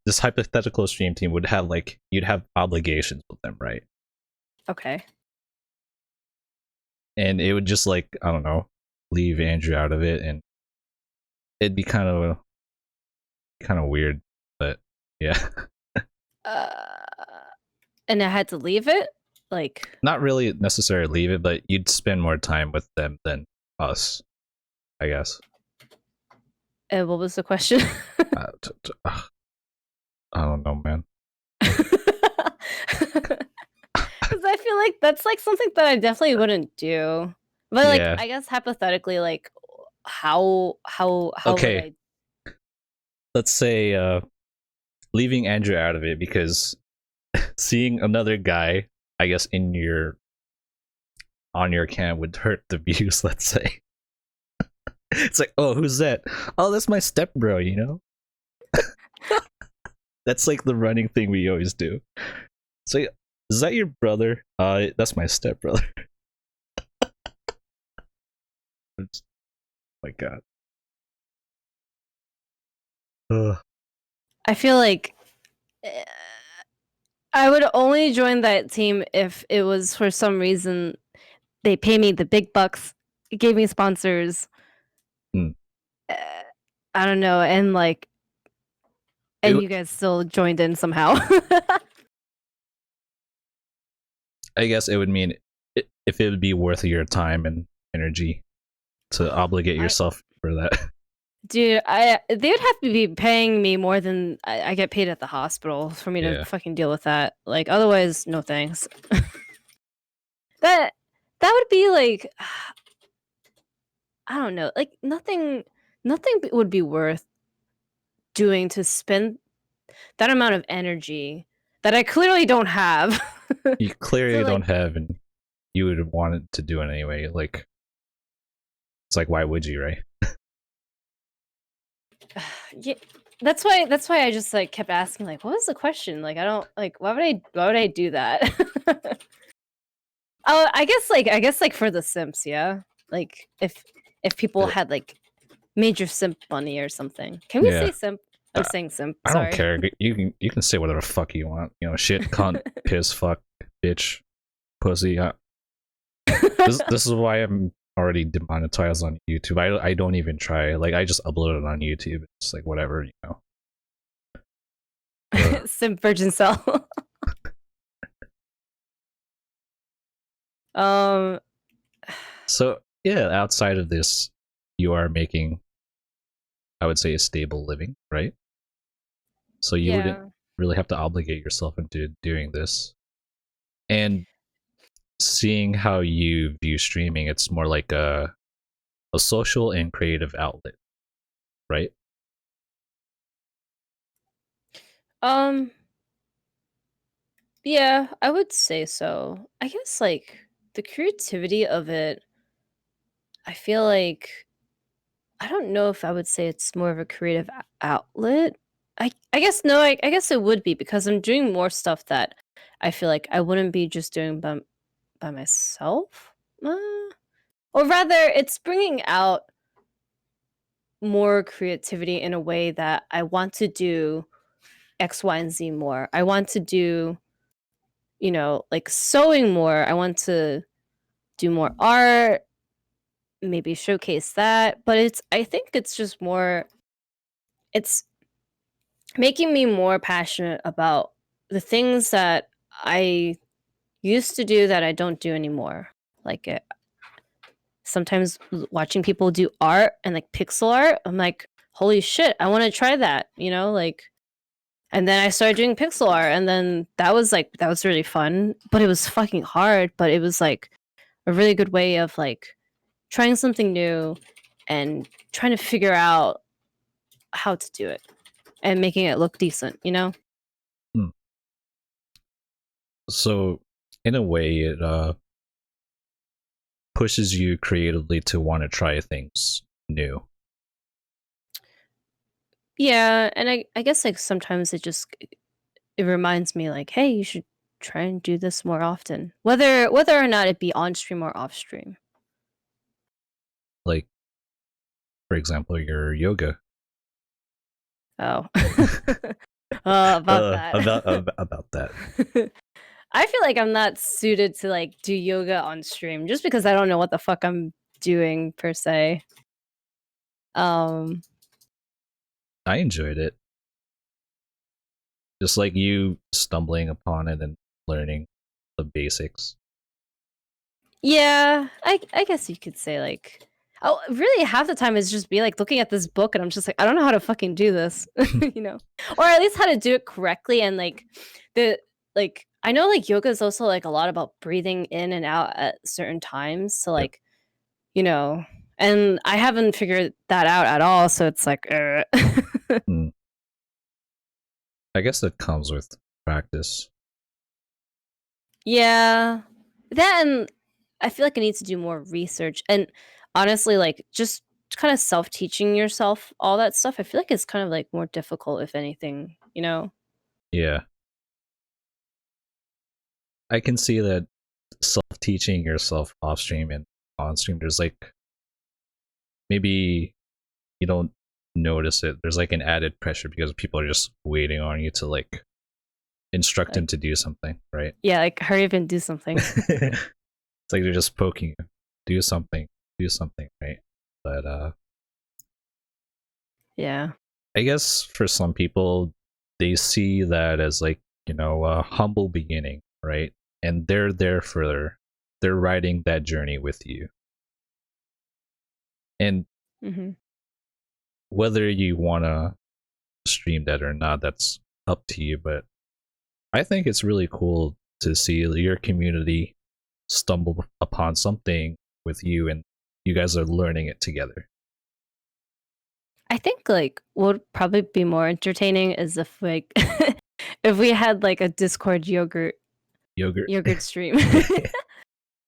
this hypothetical stream team would have like, you'd have obligations with them, right? Okay. And it would just like, I don't know, leave Andrew out of it, and it'd be kind of weird, but yeah. Uh, and I had to leave it. Like, Not really necessarily leave it, but you'd spend more time with them than us, I guess. what was the question? I don't know, man. Because I feel like that's like something that I definitely wouldn't do. But like, Yeah. I guess hypothetically, like, how would Okay. I? Let's say leaving Andrew out of it because seeing another guy, I guess, on your account would hurt the views. Let's say. It's like, oh, who's that? Oh, that's my step bro, you know? That's like the running thing we always do. So, is that your brother? That's my step brother. Oh my god. Ugh. I feel like I would only join that team if it was for some reason they pay me the big bucks, gave me sponsors. Hmm. Uh, I don't know, and like, and It, you guys still joined in somehow. I guess it would mean if it would be worth your time and energy to obligate I, yourself for that. dude, they would have to be paying me more than I get paid at the hospital for me to Yeah. fucking deal with that. Like, otherwise, no thanks. That that would be like, I don't know, like nothing would be worth doing to spend that amount of energy that I clearly don't have. You So clearly like, don't have, and you would want it to do it anyway. Like, it's like, why would you, right? yeah, that's why I just like kept asking like, what was the question? Like, I don't like, why would I do that? Oh, I guess like for the simps, yeah. Like if people Uh, had like major simp money or something. Can we Yeah. say simp? I'm saying simp. I don't Sorry. care. You can say whatever the fuck you want. You know, shit, cunt, piss, fuck, bitch, pussy. This is why I'm already demonetized on YouTube. I don't even try. Like, I just upload it on YouTube. It's like whatever, you know. Ugh. Simp virgin cell. um. So yeah, outside of this, you are making, I would say, a stable living, right? So you wouldn't Yeah. really have to obligate yourself into doing this. And seeing how you view streaming, it's more like a social and creative outlet, right? Um. Yeah, I would say so. I guess like the creativity of it. I feel like I don't know if I would say it's more of a creative outlet. I guess no. I guess it would be because I'm doing more stuff that I feel like I wouldn't be just doing by myself. Uh, or rather, it's bringing out more creativity in a way that I want to do X, Y, and Z more. I want to do, like sewing more. I want to do more art, maybe showcase that. But I think it's just more, it's making me more passionate about the things that I used to do that I don't do anymore. Like sometimes watching people do art and like pixel art, I'm like, holy shit, I want to try that, like. And then I started doing pixel art, and then that was really fun, but it was fucking hard. But it was like a really good way of like trying something new and trying to figure out how to do it and making it look decent. Hmm. So in a way, it pushes you creatively to want to try things new. Yeah, and I guess like sometimes it reminds me like, hey, you should try and do this more often, whether or not it be on stream or off stream. Like, for example, your yoga. Oh, about that. About that. I feel like I'm not suited to like do yoga on stream just because I don't know what the fuck I'm doing per se. Um, I enjoyed it. Just like you stumbling upon it and learning the basics. yeah, I guess you could say like, oh, really half the time is just be like looking at this book and I'm just like, I don't know how to fucking do this, or at least how to do it correctly and like the like I know like yoga is also like a lot about breathing in and out at certain times. So Yep. like, you know, and I haven't figured that out at all. So it's like, Mm. I guess that comes with practice. yeah, that and I feel like I need to do more research and honestly, like just kind of self-teaching yourself all that stuff, I feel like it's kind of like more difficult, if anything, you know? Yeah. I can see that self-teaching yourself off stream and on stream, there's like maybe you don't notice it. There's like an added pressure because people are just waiting on you to like instruct them Like, to do something, right? yeah, like hurry up and do something. It's like they're just poking you. Do something, right? But Yeah. I guess for some people they see that as like, a humble beginning, right? And they're there for they're riding that journey with you. And Hmm. whether you want to stream that or not, that's up to you, but I think it's really cool to see your community stumble upon something with you and you guys are learning it together. I think like what would probably be more entertaining is if like if we had like a Discord Yogurt. yogurt stream.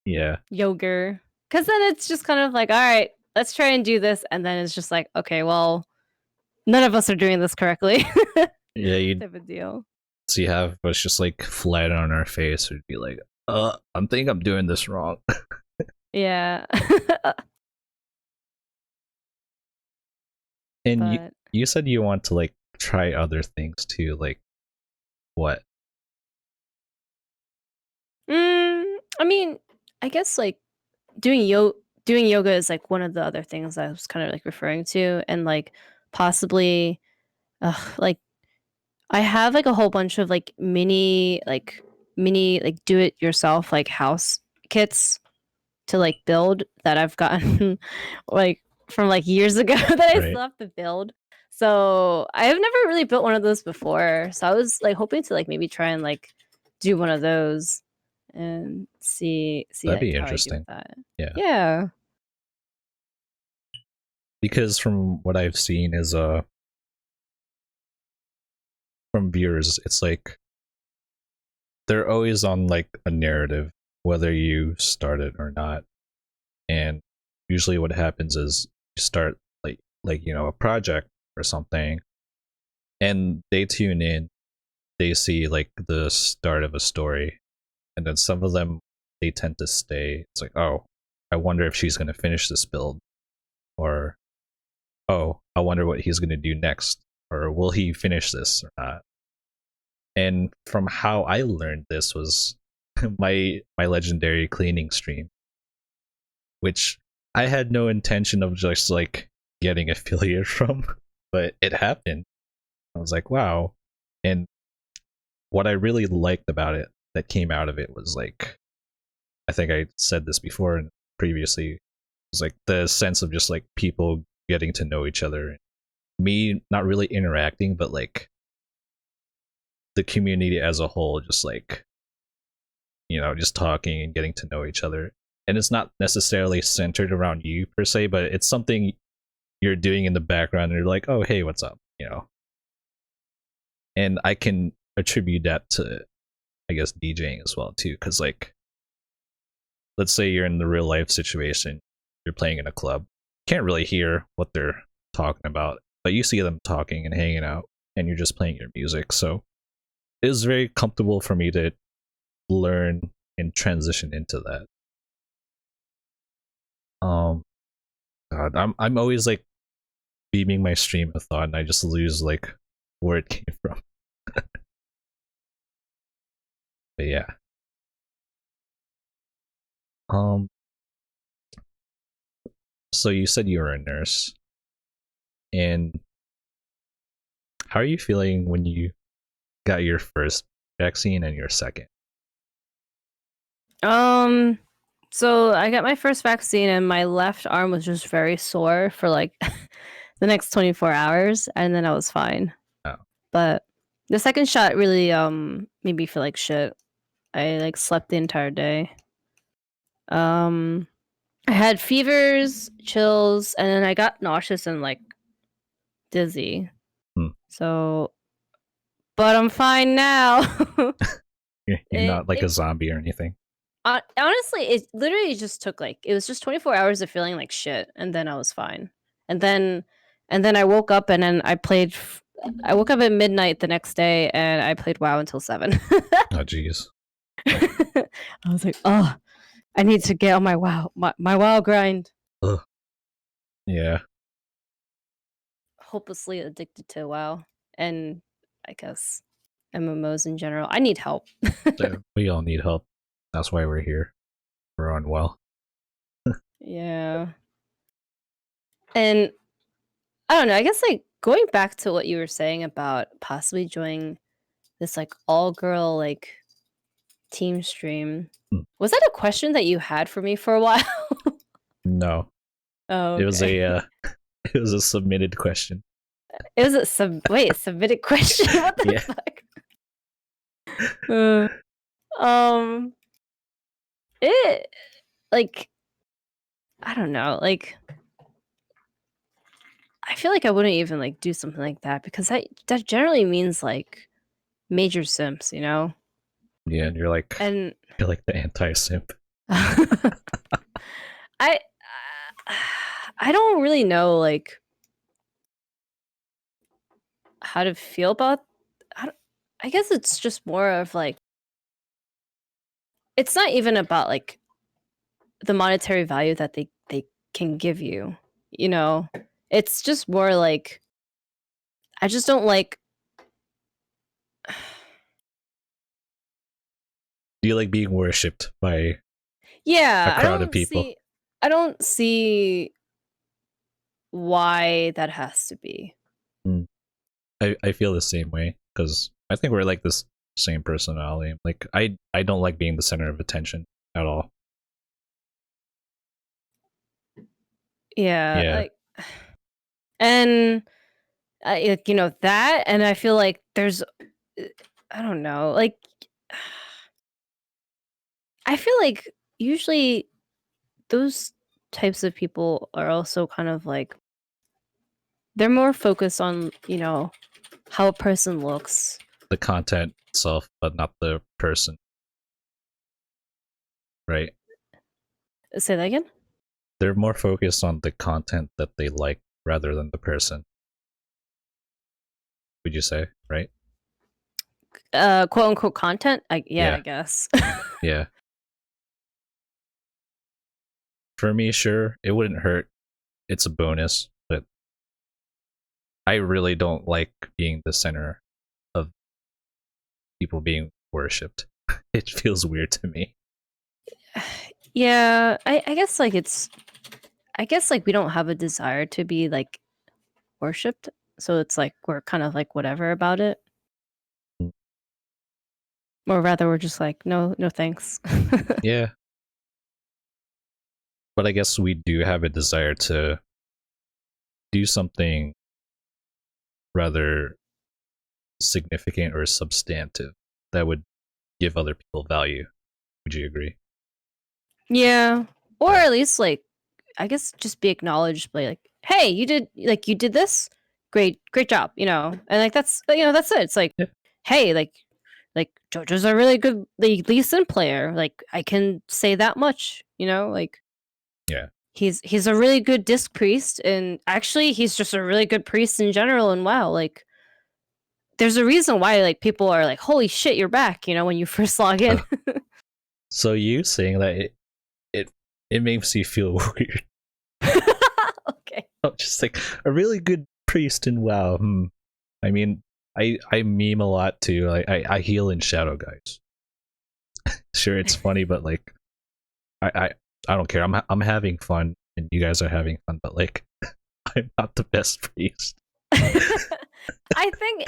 Yeah. Yogurt. Cause then it's just kind of like, all right, let's try and do this. And then it's just like, okay, well, none of us are doing this correctly. Yeah, you Type of deal. see half of us just like flat on our face would be like, I think I'm doing this wrong. Yeah. And But you said you want to like try other things too, like what? I mean, I guess like doing yoga is like one of the other things I was kind of like referring to, and like possibly like I have like a whole bunch of like mini like do it yourself like house kits to like build that I've gotten like from like years ago that I Right. still have to build. So I have never really built one of those before. So I was like hoping to like maybe try and like do one of those and see That'd like be how I do with interesting. that. Yeah. Yeah. Because from what I've seen is from viewers, it's like they're always on like a narrative, whether you start it or not. And usually what happens is you start like a project or something and they tune in, they see like the start of a story, and then some of them they tend to stay. It's like, oh, I wonder if she's gonna finish this build, or oh, I wonder what he's gonna do next, or will he finish this or not? And from how I learned this was my legendary cleaning stream, which I had no intention of just like getting affiliate from, but it happened. I was like, wow. And what I really liked about it that came out of it was like, I think I said this before and previously, was like the sense of just like people getting to know each other. Me not really interacting, but like the community as a whole, just like, just talking and getting to know each other. And it's not necessarily centered around you per se, but it's something you're doing in the background and you're like, oh, hey, what's up? And I can attribute that to, I guess, DJing as well, too. Because, like, let's say you're in the real life situation, you're playing in a club, you can't really hear what they're talking about, but you see them talking and hanging out, and you're just playing your music. So it was very comfortable for me to learn and transition into that. God, I'm always like beaming my stream a thought, and I just lose like where it came from. But yeah. Um. So you said you were a nurse, and how are you feeling when you got your first vaccine and your second? Um so I got my first vaccine and my left arm was just very sore for like the next 24 hours and then I was fine. Oh, But the second shot really made me feel like shit. I like slept the entire day. Um I had fevers, chills, and then I got nauseous and like dizzy. hmm. So, but I'm fine now. You're it not like a it zombie or anything. honestly, it literally just took like it was just 24 hours of feeling like shit, and then I was fine. and then I woke up and then I woke up at midnight the next day and I played WoW until 7. Oh, jeez. I was like, oh, I need to get on my WoW grind. Ugh. Yeah. Hopelessly addicted to WoW and I guess MMOs in general. I need help. So we all need help. That's why we're here. We're on well. Yeah. And I don't know, I guess like going back to what you were saying about possibly joining this like all girl like team stream. Hmm. Was that a question that you had for me for a while? No, Oh, it was okay. it was a submitted question. It was a submitted question. What the Yeah. fuck? Uh, um, it like I don't know, like I feel like I wouldn't even like do something like that because that generally means like major simps, you know? Yeah, and And you're like the anti-simp. I I don't really know like how to feel about I, don't- I guess it's just more of like it's not even about like the monetary value that they can give you, you know? It's just more like I just don't like Do you like being worshipped by a yeah, crowd of people? I don't see why that has to be. Mm. I feel the same way because I think we're like this same personality. Like I don't like being the center of attention at all. Yeah, Yeah. like and like, you know that and I feel like there's I don't know, like I feel like usually those types of people are also kind of like they're more focused on, you know, how a person looks. The content itself, but not the person, right? Say that again? They're more focused on the content that they like rather than the person. Would you say, right? Quote unquote content? Yeah, Yeah. I guess. Yeah. For me, sure, it wouldn't hurt. It's a bonus, but I really don't like being the center of people being worshipped. It feels weird to me. Yeah, I guess like I guess like we don't have a desire to be like worshipped. So it's like we're kind of like whatever about it. Or rather we're just like, no, no thanks. Yeah, but I guess we do have a desire to do something rather significant or substantive that would give other people value. Would you agree? Yeah. Or Yeah. at least like I guess just be acknowledged by like, hey, you did this? Great job, you know. And like that's you know, that's it. It's like, Yeah. hey, like JoJo's a really good like Lee Sin player. Like I can say that much, you know, like Yeah. he's a really good disc priest and actually he's just a really good priest in general and wow, like there's a reason why like people are like, holy shit, you're back, you know, when you first log in. Uh, so you saying that it it makes you feel weird. Okay. I'm just like a really good priest in WoW. Hmm. I mean, I meme a lot too. I heal in shadow, guys. Sure, it's funny, but like I I, I don't care. I'm having fun, and you guys are having fun, but like I'm not the best priest. I think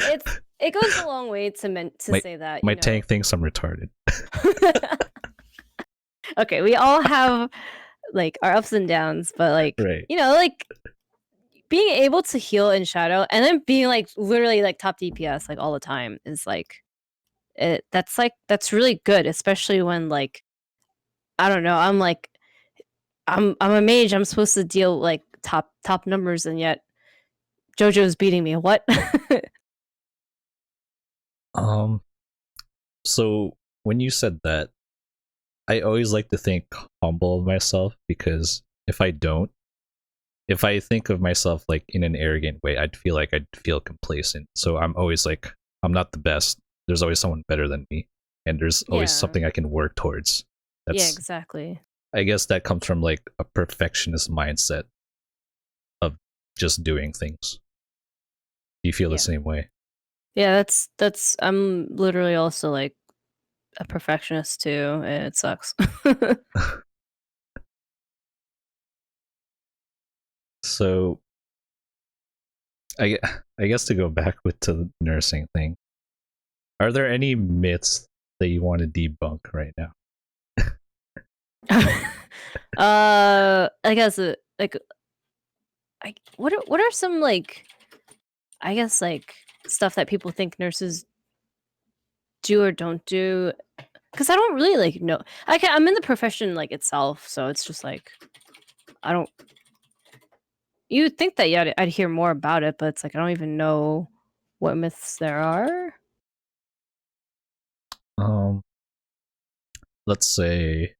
it goes a long way to my say that, you my know. tank thinks I'm retarded. Okay, we all have like our ups and downs, but like, Right. you know, like being able to heal in shadow and then being like literally like top DPS like all the time is like that's really good, especially when like I don't know, I'm like I'm a mage, I'm supposed to deal like top numbers and yet JoJo's beating me. What? Um. So when you said that, I always like to think humble of myself because if I don't, if I think of myself like in an arrogant way, I'd feel like I'd feel complacent. So I'm always like, I'm not the best. There's always someone better than me, and there's always Yeah. something I can work towards. Yeah, That's, exactly. I guess that comes from like a perfectionist mindset of just doing things. Do you feel the Yeah. same way? Yeah, that's I'm literally also like a perfectionist too, and it sucks. So I I guess to go back with to the nursing thing, are there any myths that you want to debunk right now? I guess like what are some like I guess like stuff that people think nurses do or don't do? Because I don't really like know. I'm in the profession like itself, so it's just like I don't. You'd think that yeah, I'd hear more about it, but it's like I don't even know what myths there are. Um, let's say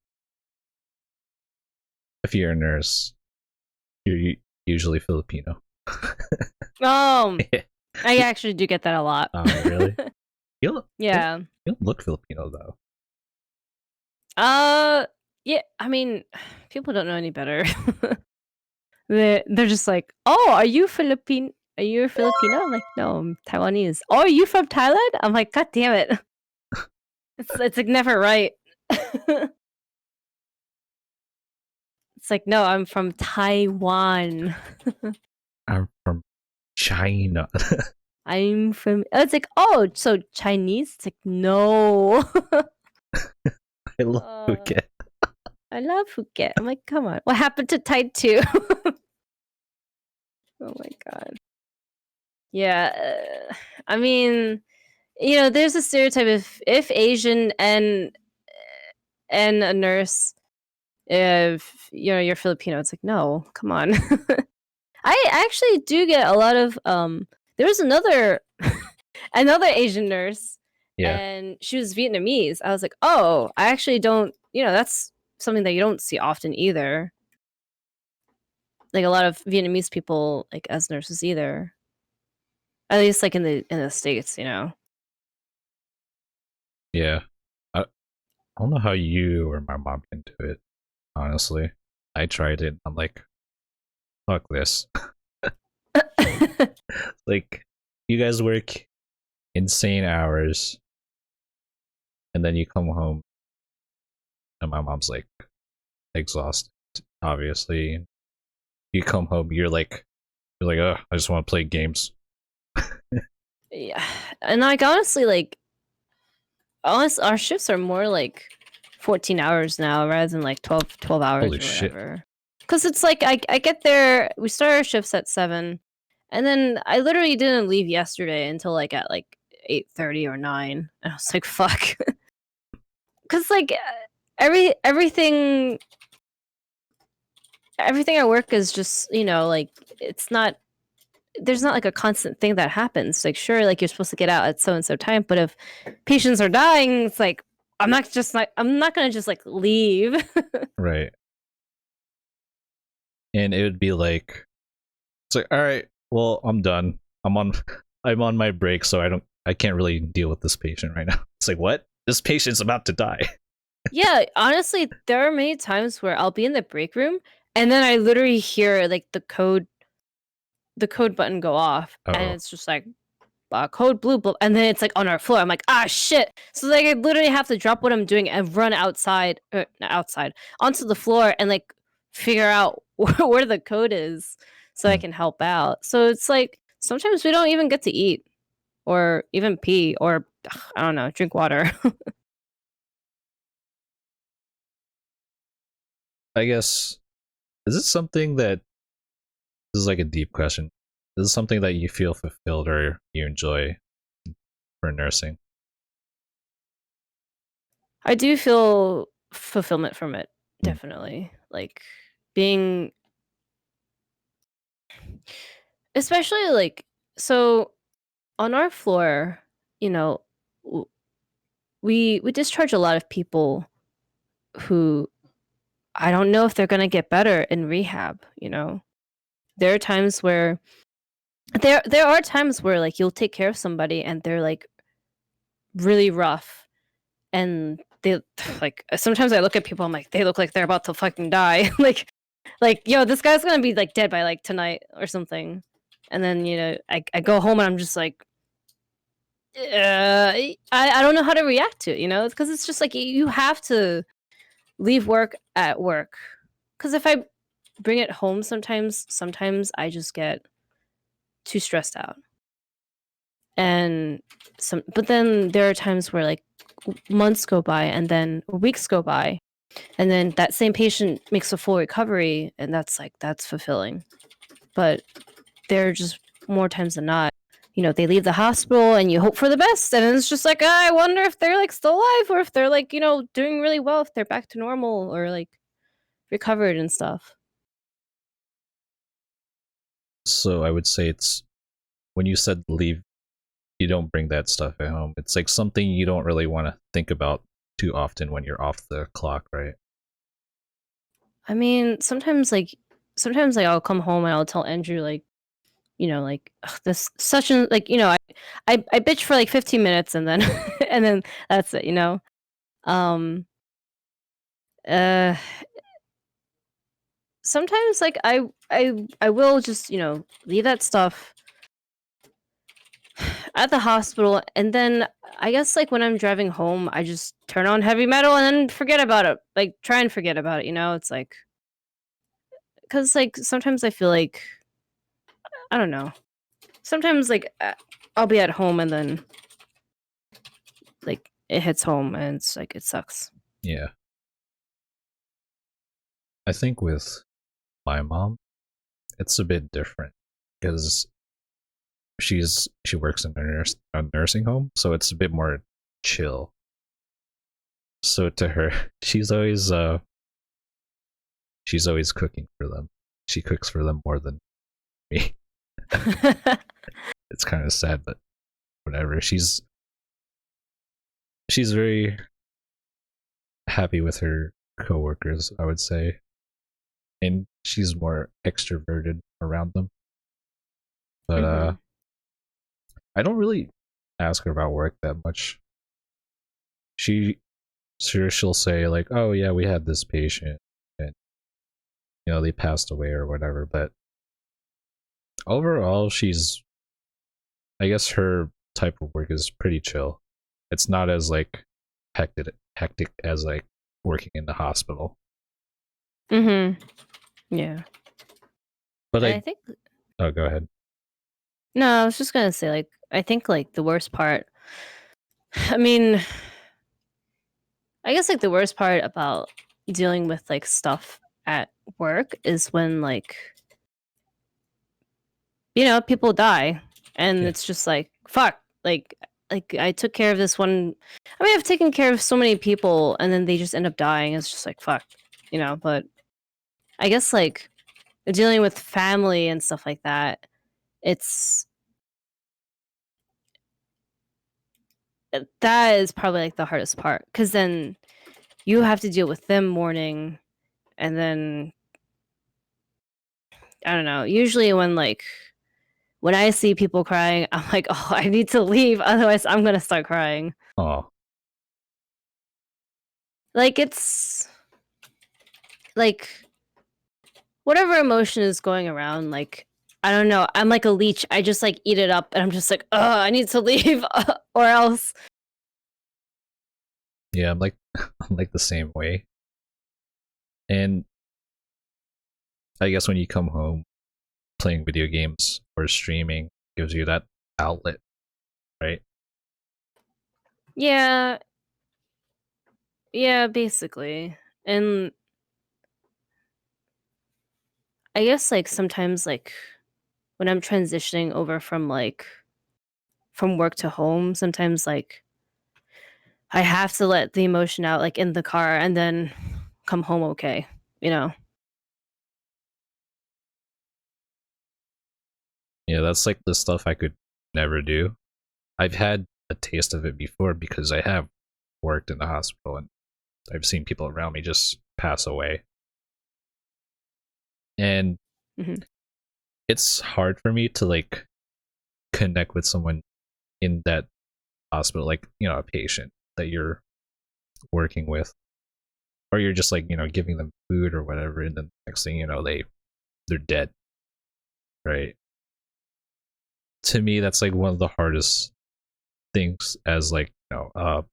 if you're a nurse, you're usually Filipino. Um, I actually do get that a lot. Really? You don't, you Yeah. don't look Filipino though. Uh, yeah. I mean, people don't know any better. They're just like, "Oh, are you Philippine? Are you a Filipino?" I'm like, "No, I'm Taiwanese." "Oh, are you from Thailand?" I'm like, "God damn it!" It's like never right. It's like, "No, I'm from Taiwan. I'm from China. I'm from." It's like, "Oh, so Chinese?" It's like, "No." I love uh, Phuket. I love Phuket. I'm like, "Come on, what happened to Tai too?" Oh my god. Yeah, I mean, there's a stereotype if Asian and a nurse, if you're Filipino, it's like, no, come on. I actually do get a lot of there was another another Asian nurse Yeah, and she was Vietnamese. I was like, oh, I actually don't, that's something that you don't see often either. Like a lot of Vietnamese people like as nurses either. At least like in the States. yeah. I don't know how you or my mom can do it. Honestly, I tried it. I'm like, fuck this. Like, you guys work insane hours, and then you come home, and my mom's like exhausted. Obviously, you come home, you're like, oh, I just want to play games. Yeah. And like honestly, like our shifts are more like 14 hours now rather than like 12 Holy hours or shit! whatever. Because it's like I get there, we start our shifts at 7, and then I literally didn't leave yesterday until like at like 8:30 or 9. And I was like, fuck. Because like everything at work is just, like it's not there's not like a constant thing that happens. Like, sure, like you're supposed to get out at so and so time, but if patients are dying, it's like I'm not gonna just like leave. Right, and it would be like, it's like, all right, well, I'm done. I'm on my break, so I can't really deal with this patient right now. It's like, what? This patient's about to die. Yeah, honestly, there are many times where I'll be in the break room and then I literally hear like the code button go off, and Oh, it's just like code blue, blue, and then it's like on our floor. I'm like, ah, shit. So like, I literally have to drop what I'm doing and run outside, not outside, onto the floor and like figure out where the code is so I hmm. can help out. So it's like sometimes we don't even get to eat or even pee or I don't know, drink water. I guess, is this something that, this is like a deep question. Is this something that you feel fulfilled or you enjoy for nursing? I do feel fulfillment from it, Hmm. definitely. Like being, especially like, so on our floor, you know, w- we discharge a lot of people who I don't know if they're gonna get better in rehab. There are times where there are times where like you'll take care of somebody and they're like really rough and they like sometimes I look at people, I'm like, they look like they're about to fucking die. Like, yo, this guy's gonna be like dead by like tonight or something. And then, I go home and I'm just like, I don't know how to react to it, because it's just like you have to leave work at work. Because if I bring it home, sometimes I just get too stressed out. And but then there are times where like months go by and then weeks go by and then that same patient makes a full recovery and that's fulfilling. But there are just more times than not, they leave the hospital and you hope for the best and it's just like, I wonder if they're like still alive or if they're like, doing really well, if they're back to normal or like recovered and stuff. So I would say it's when you said leave, you don't bring that stuff at home. It's like something you don't really want to think about too often when you're off the clock, right? I mean, sometimes I'll come home and I'll tell Andrew like, like, "Ugh, this such an like, I bitch for like 15 minutes and then and then that's it. Um uh Sometimes like I will just, leave that stuff at the hospital and then I guess like when I'm driving home, I just turn on heavy metal and then forget about it. Like try and forget about it, It's like cuz like sometimes I feel like I don't know. Sometimes like I'll be at home and then like it hits home and it's like it sucks. Yeah. I think with my mom, it's a bit different because she works in a nursing home, so it's a bit more chill. So to her, she's always cooking for them. She cooks for them more than me. It's kind of sad, but whatever. She's very happy with her coworkers, I would say, and she's more extroverted around them. But Mhm. I don't really ask her about work that much. She she'll say like, "Oh yeah, we had this patient, and they passed away or whatever." But overall, I guess her type of work is pretty chill. It's not as like hectic as like working in the hospital. Mhm. Yeah. But And I think oh, go ahead. no, I was just going to say like I think like the worst part I mean, I guess like the worst part about dealing with like stuff at work is when like people die and Yeah. it's just like fuck like I took care of this one. I mean, I've taken care of so many people and then they just end up dying. It's just like fuck, but I guess like dealing with family and stuff like that, it's that is probably like the hardest part cuz then you have to deal with them mourning and then I don't know. Usually when I see people crying, I'm like, "Oh, I need to leave otherwise I'm going to start crying." Oh, Like it's like whatever emotion is going around, like I don't know. I'm like a leech. I just like eat it up, and I'm just like, oh, I need to leave, or else. yeah. I'm like I'm like the same way. And I guess when you come home, playing video games or streaming gives you that outlet, right? Yeah, yeah, basically. And I guess like sometimes like when I'm transitioning over from work to home, sometimes like I have to let the emotion out like in the car and then come home okay, you know. Yeah, that's like the stuff I could never do. I've had a taste of it before because I have worked in the hospital and I've seen people around me just pass away. And Mhm. it's hard for me to like connect with someone in that hospital, like a patient that you're working with, or you're just like giving them food or whatever, and then next thing you know they're dead, right? To me, that's like one of the hardest things as like a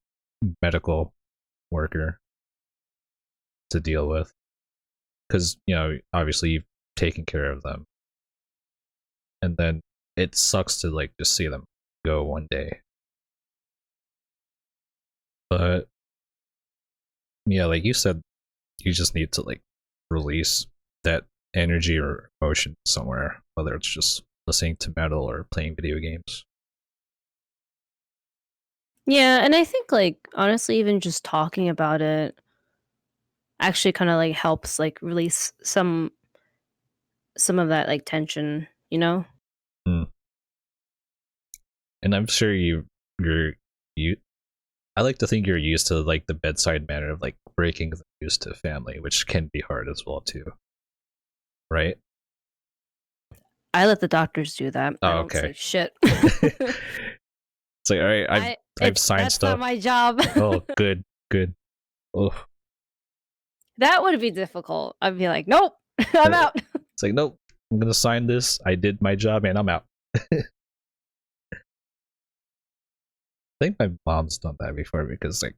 medical worker to deal with, because obviously you've taken care of them, and then it sucks to like just see them go one day. But yeah, like you said, you just need to like release that energy or emotion somewhere, whether it's just listening to metal or playing video games. Yeah, and I think, like, honestly, even just talking about it actually kinda, like, helps, like, release some of that, like, tension, you know? Mm. And I'm sure you I like to think you're used to like the bedside manner of like breaking the news to family, which can be hard as well too, right? I let the doctors do that. I Oh, don't okay. say shit. It's like, all right, I've signed That's not stuff. my job. Oh, good, good. Oh, That would be difficult. I'd be like, "Nope, I'm it's out." like, nope, I'm gonna sign this. I did my job and I'm out. I think my mom's done that before because like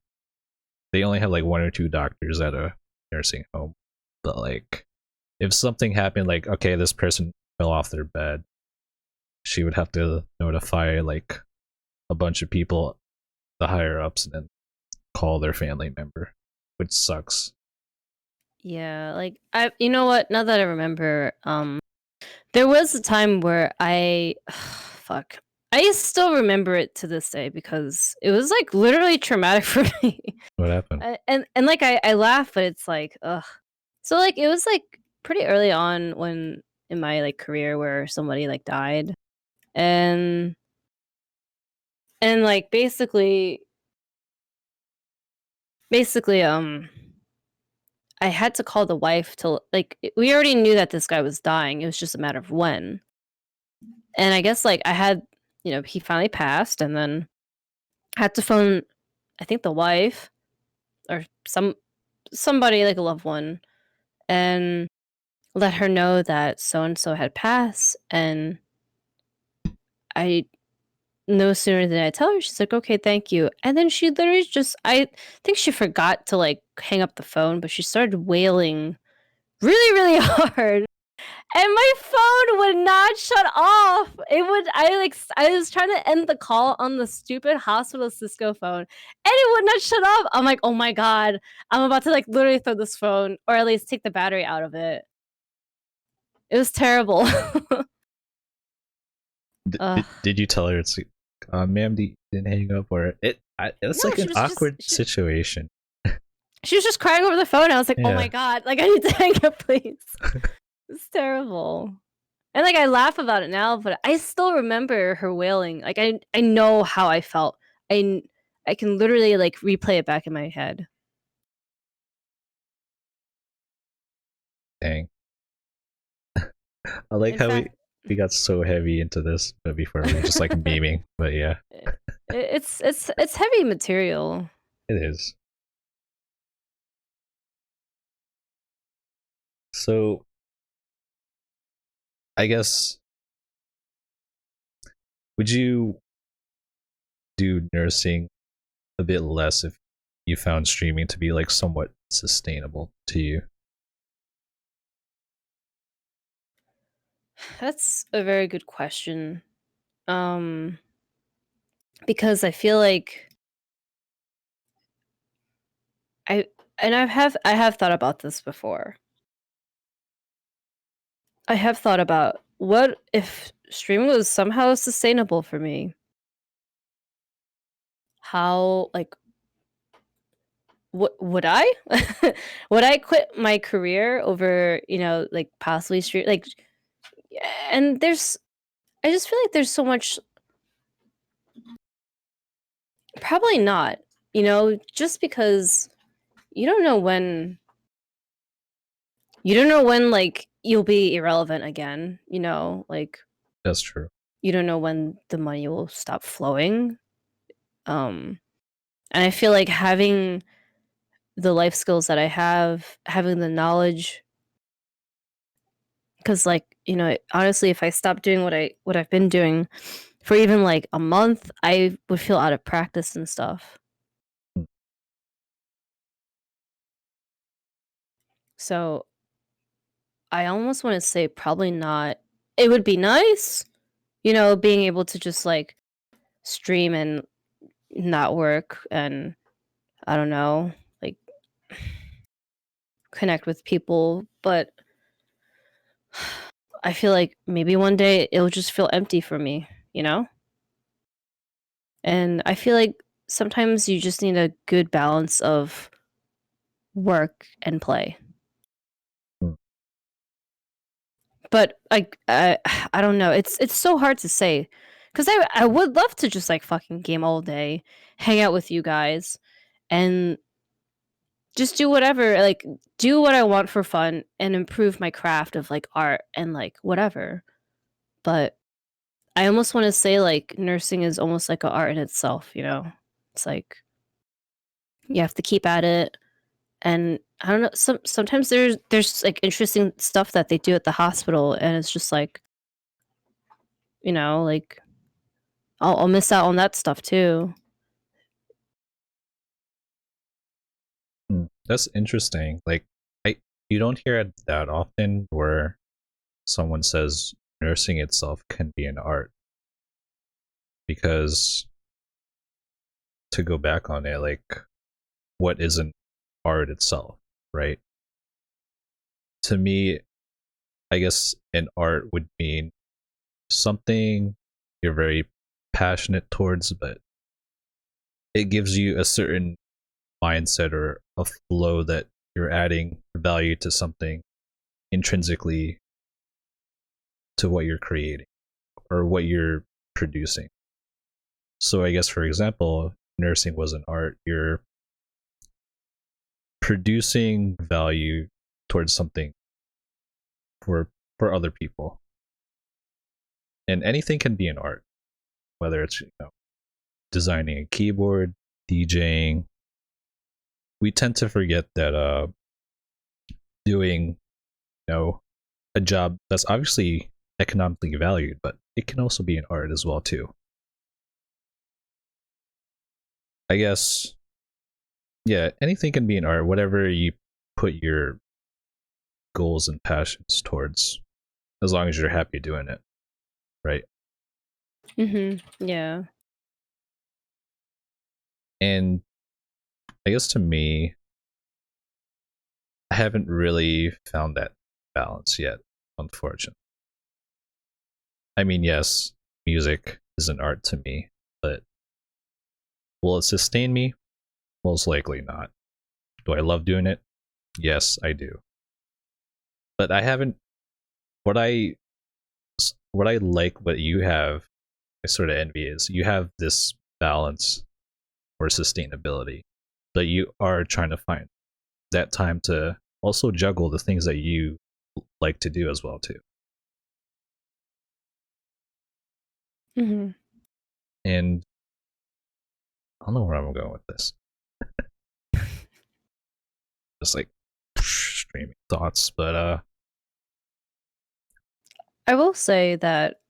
they only have like one or two doctors at a nursing home, but like if something happened, like okay, this person fell off their bed, she would have to notify like a bunch of people, the higher ups, and then call their family member, which sucks. Yeah, like, you know what? Now that I remember, there was a time where fuck. I still remember it to this day because it was, like, literally traumatic for me. What happened? And, like, I laugh, but it's like, ugh. So, like, it was, like, pretty early on when in my, like, career where somebody, like, died, and like, basically, I had to call the wife to like, we already knew that this guy was dying, it was just a matter of when. And I guess, like, he finally passed, and then I had to phone, I think, the wife or somebody, like, a loved one, and let her know that so and so had passed, and I no sooner did I tell her, she's like, "Okay, thank you." And then she literally just I think she forgot to, like, hang up the phone, but she started wailing really, really hard. And my phone would not shut off. It would I was trying to end the call on the stupid hospital Cisco phone, and it would not shut off. I'm like, "Oh my god. I'm about to, like, literally throw this phone or at least take the battery out of it." It was terrible. Ugh. Did you tell her it's ma'am, didn't hang up, or it's No, like she an was just awkward situation. she was just crying over the phone. I was like, "Oh my Yeah. god, like, I need to hang up, please." It's terrible. And, like, I laugh about it now, but I still remember her wailing. Like, I know how I felt. I kn I can literally, like, replay it back in my head. Dang. I like In how fact, we got so heavy into this, but before we were just like memeing. But yeah, I it's heavy material. it is. So I guess, would you do nursing a bit less if you found streaming to be like somewhat sustainable to you? That's a very good question. Um, because I feel like I I have thought about this before. I have thought about what if streaming was somehow sustainable for me? How, like, would I? Would I quit my career over, like, possibly stream like, yeah, and I just feel like there's so much probably not, just because you don't know when you don't know when, like, you'll be irrelevant again, you know? Like, That's true. you don't know when the money will stop flowing. Um, and I feel like having the life skills that I have, having the knowledge, because like, you know, honestly, if I stop doing what I've been doing for even like a month, I would feel out of practice and stuff. Mm, So I almost want to say probably not. It would be nice, you know, being able to just like stream and not work and I don't know, like connect with people, but I feel like maybe one day it'll just feel empty for me, you know? And I feel like sometimes you just need a good balance of work and play. mm, But I don't know. It's so hard to say cuz I would love to just like fucking game all day, hang out with you guys and just do whatever, like do what I want for fun and improve my craft of like art and like whatever. But I almost want to say like nursing is almost like an art in itself, you know? It's like you have to keep at it and I don't know, sometimes there's like interesting stuff that they do at the hospital and it's just like, you know, like I'll miss out on that stuff too. That's interesting. Like, I you don't hear it that often where someone says nursing itself can be an art because to go back on it, like, what isn't art itself, right? To me, I guess an art would mean something you're very passionate towards, but it gives you a certain mindset or a flow that you're adding value to something intrinsically to what you're creating or what you're producing. So I guess for example, nursing was an art. You're producing value towards something for for other people. And anything can be an art, whether it's designing a keyboard, DJing. We tend to forget that doing a job that's obviously economically valued, but it can also be an art as well too. I guess yeah, anything can be an art, whatever you put your goals and passions towards, as long as you're happy doing it, right? Mhm. Yeah. And I guess to me, I haven't really found that balance yet, unfortunately. I mean, yes, music is an art to me, but will it sustain me? Most likely not. Do I love doing it? Yes, I do. But I haven't what I what I like what you have, I sort of envy is you have this balance or sustainability, but you are trying to find that time to also juggle the things that you like to do as well too. Mhm. And I don't know where I'm going with this. Just like streaming thoughts, but I will say that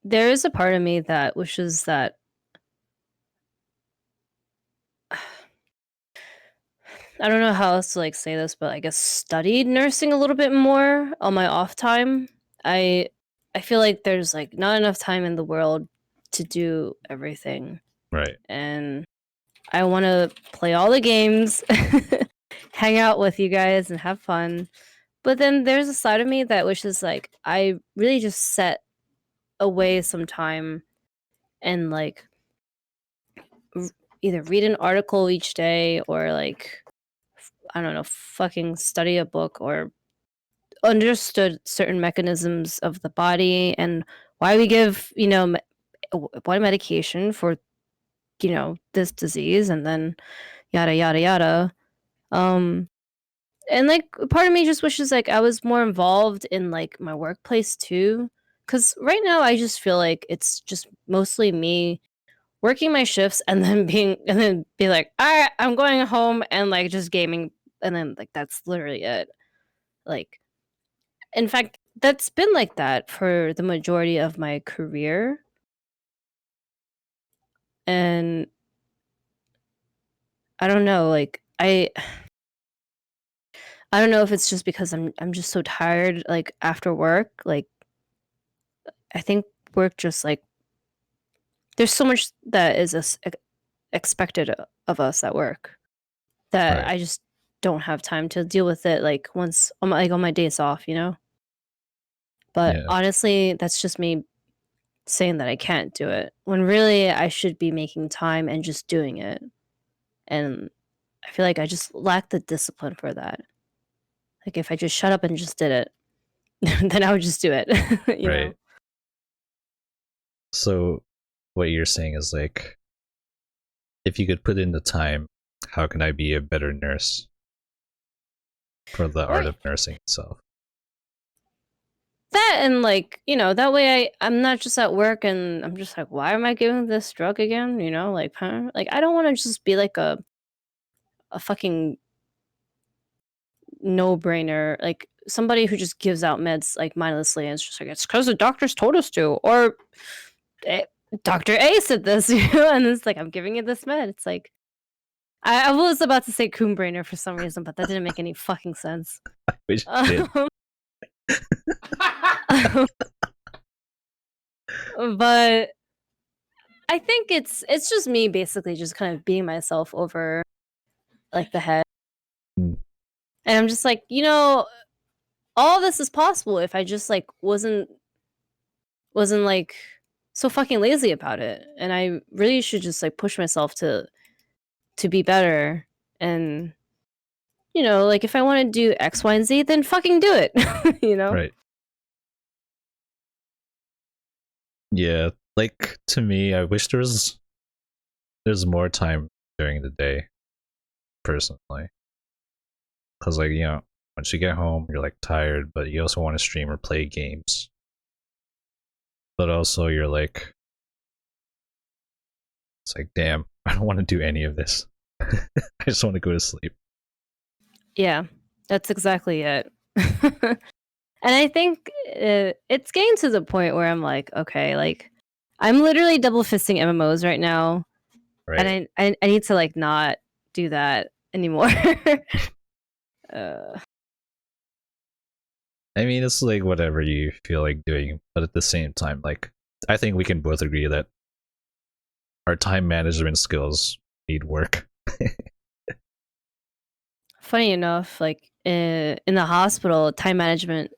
there is a part of me that wishes that I don't know how else to like say this, but I guess studied nursing a little bit more on my off time. I I feel like there's like not enough time in the world to do everything. right. And I want to play all the games, hang out with you guys and have fun. But then there's a side of me that wishes like I really just set away some time and like r- either read an article each day or like I don't know, fucking study a book or understood certain mechanisms of the body and why we give, you know, one medication for, you know, this disease and then yada yada yada. Um And like part of me just wishes like I was more involved in like my workplace too. Cause right now I just feel like it's just mostly me working my shifts and then be like, all right, I'm going home and like just gaming, and then like that's literally it. Like, in fact, that's been like that for the majority of my career. And I don't know, like I don't know if it's just because I'm just so tired like after work. Like I think work just like there's so much that is expected of us at work that Right. I just don't have time to deal with it like once on my days off, you know? But Yeah. honestly, that's just me saying that I can't do it when really I should be making time and just doing it. And I feel like I just lack the discipline for that. Like if I just shut up and just did it, then I would just do it, you know? Right. So what you're saying is like, if you could put in the time, how can I be a better nurse for the Or art of nursing itself? that and like, you know, that way I'm not just at work and I'm just like, why am I giving this drug again? You know, like, huh? Like I don't want to just be like a fucking no brainer, like somebody who just gives out meds like mindlessly and it's just like it's because the doctors told us to, or eh, Dr. A said this, you know, and it's like I'm giving you this med. It's like I was about to say coon brainer for some reason, but that didn't make any fucking sense. Which did. Um, but I think it's just me basically just kind of beating myself over like the head. Mm. And I'm just like, you know, all this is possible if I just like wasn't like so fucking lazy about it. And I really should just like push myself to be better. And you know, like if I want to do X, Y, and Z, then fucking do it. You know? Right. Yeah. Like to me, I wish there's more time during the day, personally. Because like, once you get home, you're like tired, but you also want to stream or play games. But also you're like, it's like, damn, I don't want to do any of this. I just want to go to sleep. Yeah, that's exactly it. And I think it's getting to the point where I'm like, okay, like I'm literally double fisting MMOs right now, and Right. I need to like not do that anymore. uh, I mean, it's like whatever you feel like doing, but at the same time, like, I think we can both agree that our time management skills need work. Funny enough, like in the hospital, time management,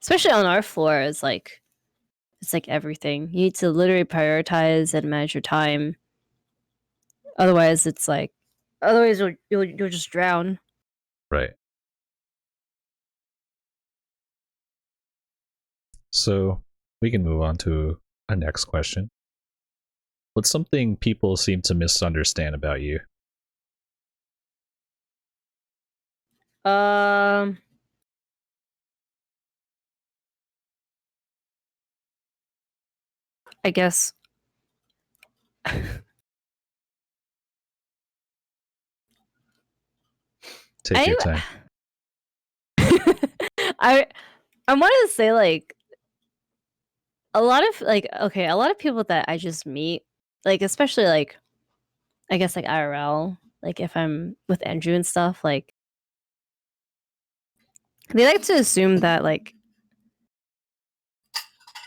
especially on our floor, is like it's like everything. You need to literally prioritize and manage your time. Otherwise, it's like otherwise you'll just drown. Right. So we can move on to a next question. What's something people seem to misunderstand about you? Um, I guess Take I your time. I I wanted to say like a lot of like okay, a lot of people that I just meet, like especially like I guess like IRL, like if I'm with Andrew and stuff, like they like to assume that like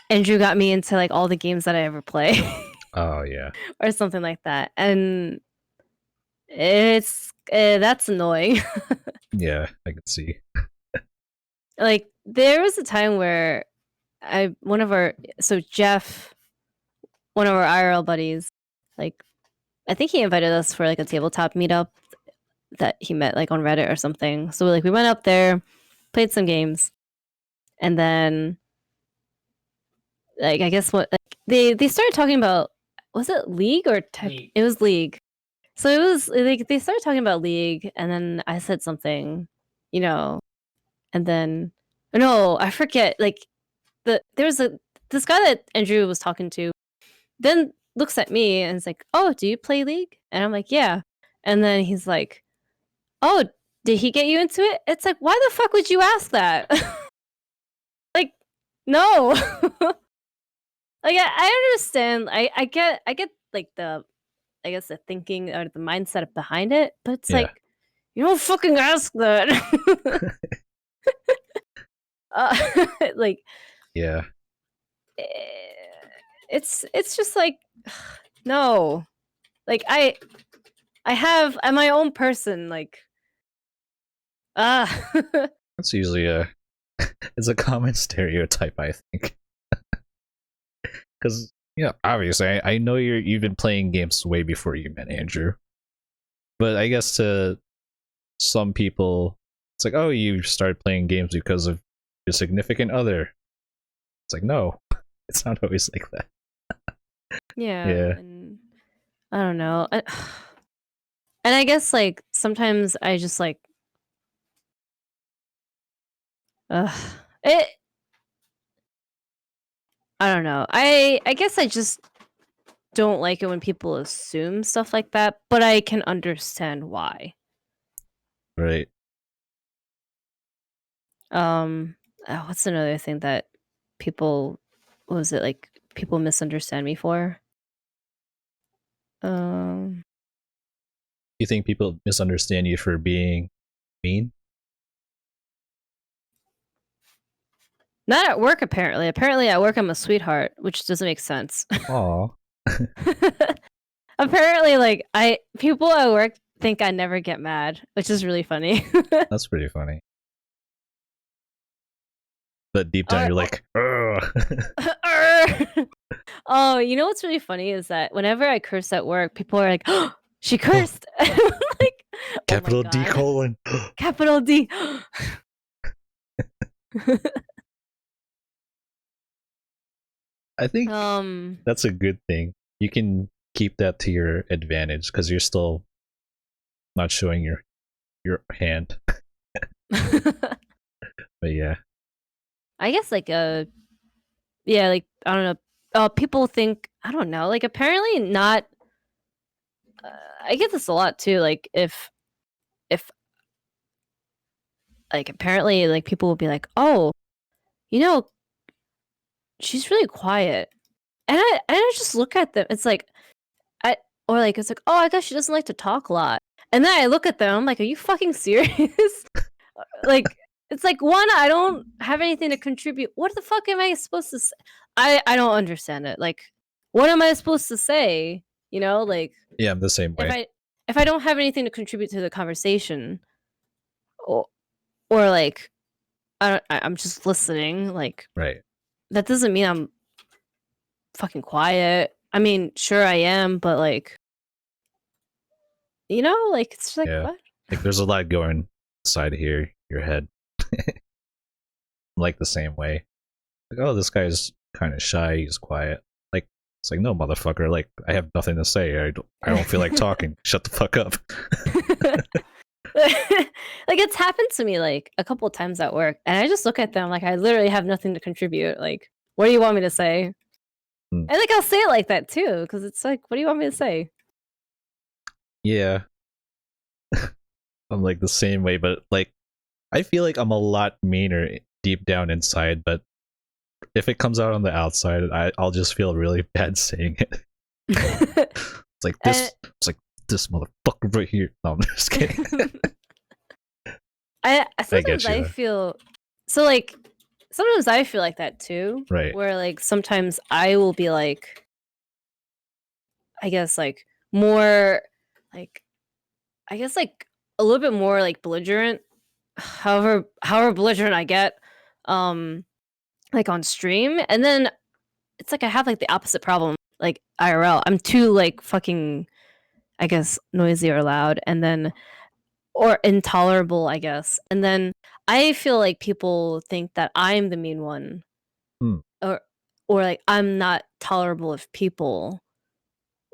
Andrew got me into like all the games that I ever play Oh yeah. or something like that. And it's that's annoying. Yeah, I can see. Like there was a time where I one of our so Jeff, one of our IRL buddies, like I think he invited us for like a tabletop meetup that he met like on Reddit or something. So like we went up there, played some games, and then like I guess what like, they started talking about, was it League or Tech? League. It was League. So it was like they started talking about League, and then I said something, you know, and then no, I forget. Like there was this guy that Andrew was talking to. Then looks at me and is like, "Oh, do you play League?" And I'm like, "Yeah." And then he's like, "Oh, did he get you into it?" It's like, why the fuck would you ask that? Like, no. Like I understand. I get like the I guess the thinking or the mindset behind it, but it's Yeah. like you don't fucking ask that. Like Yeah. eh, it's just like no. Like I'm my own person. Like ah. That's usually a it's a common stereotype, I think. Because yeah, obviously, I know you've been playing games way before you met Andrew, but I guess to some people, it's like, oh, you started playing games because of your significant other. It's like, no, it's not always like that. Yeah, Yeah, and I don't know. And I guess like sometimes I just like ugh, it I don't know. I guess I just don't like it when people assume stuff like that, but I can understand why. right. Um, what's another thing that people what was it like people misunderstand me for? Um, You think people misunderstand you for being mean? not at work apparently. Apparently at work I'm a sweetheart, which doesn't make sense. Aw, Apparently like I people at work think I never get mad, which is really funny. that's pretty funny. But deep down, or, you're or like, ugh. Oh, you know what's really funny is that whenever I curse at work, people are like, "Oh, she cursed." And I'm like, "Oh my Capital D god." colon. Capital D. I think um that's a good thing. You can keep that to your advantage because you're still not showing your hand. But yeah, I guess like yeah, like I don't know. People think I don't know. Like apparently not. I get this a lot too. Like if like apparently like people will be like, "Oh, you know, she's really quiet," and I just look at them. It's like I or like it's like, "Oh, I guess she doesn't like to talk a lot." And then I look at them, I'm like, "Are you fucking serious?" Like it's like one, I don't have anything to contribute. What the fuck am I supposed to say? I don't understand it. Like what am I supposed to say? You know, like yeah, I'm the same if way. I don't have anything to contribute to the conversation or or like I'm just listening, like Right. that doesn't mean I'm fucking quiet. I mean, sure I am, but like you know, like it's just like Yeah. what? Like there's a lot going inside here, your head. Like the same way. Like, oh, this guy's kind of shy. He's quiet. Like it's like no, motherfucker. Like I have nothing to say. I don't feel like talking. Shut the fuck up. Like it's happened to me like a couple of times at work and I just look at them like I literally have nothing to contribute. Like, what do you want me to say? Hmm. And like I'll say it like that too, because it's like, what do you want me to say? Yeah, I'm like the same way, but like I feel like I'm a lot meaner deep down inside, but if it comes out on the outside, I'll just feel really bad saying it. It's like And this. It's like this motherfucker right here. No, I'm just kidding. I I sometimes get you I though. feel so like sometimes I feel like that too, Right. where like sometimes I will be like I guess like more like I guess like a little bit more like belligerent. However belligerent I get, um, like on stream, and then it's like I have like the opposite problem, like IRL. I'm too like fucking I guess noisy or loud, and then or intolerable, I guess. And then I feel like people think that I'm the mean one, Hmm. or like I'm not tolerable of people,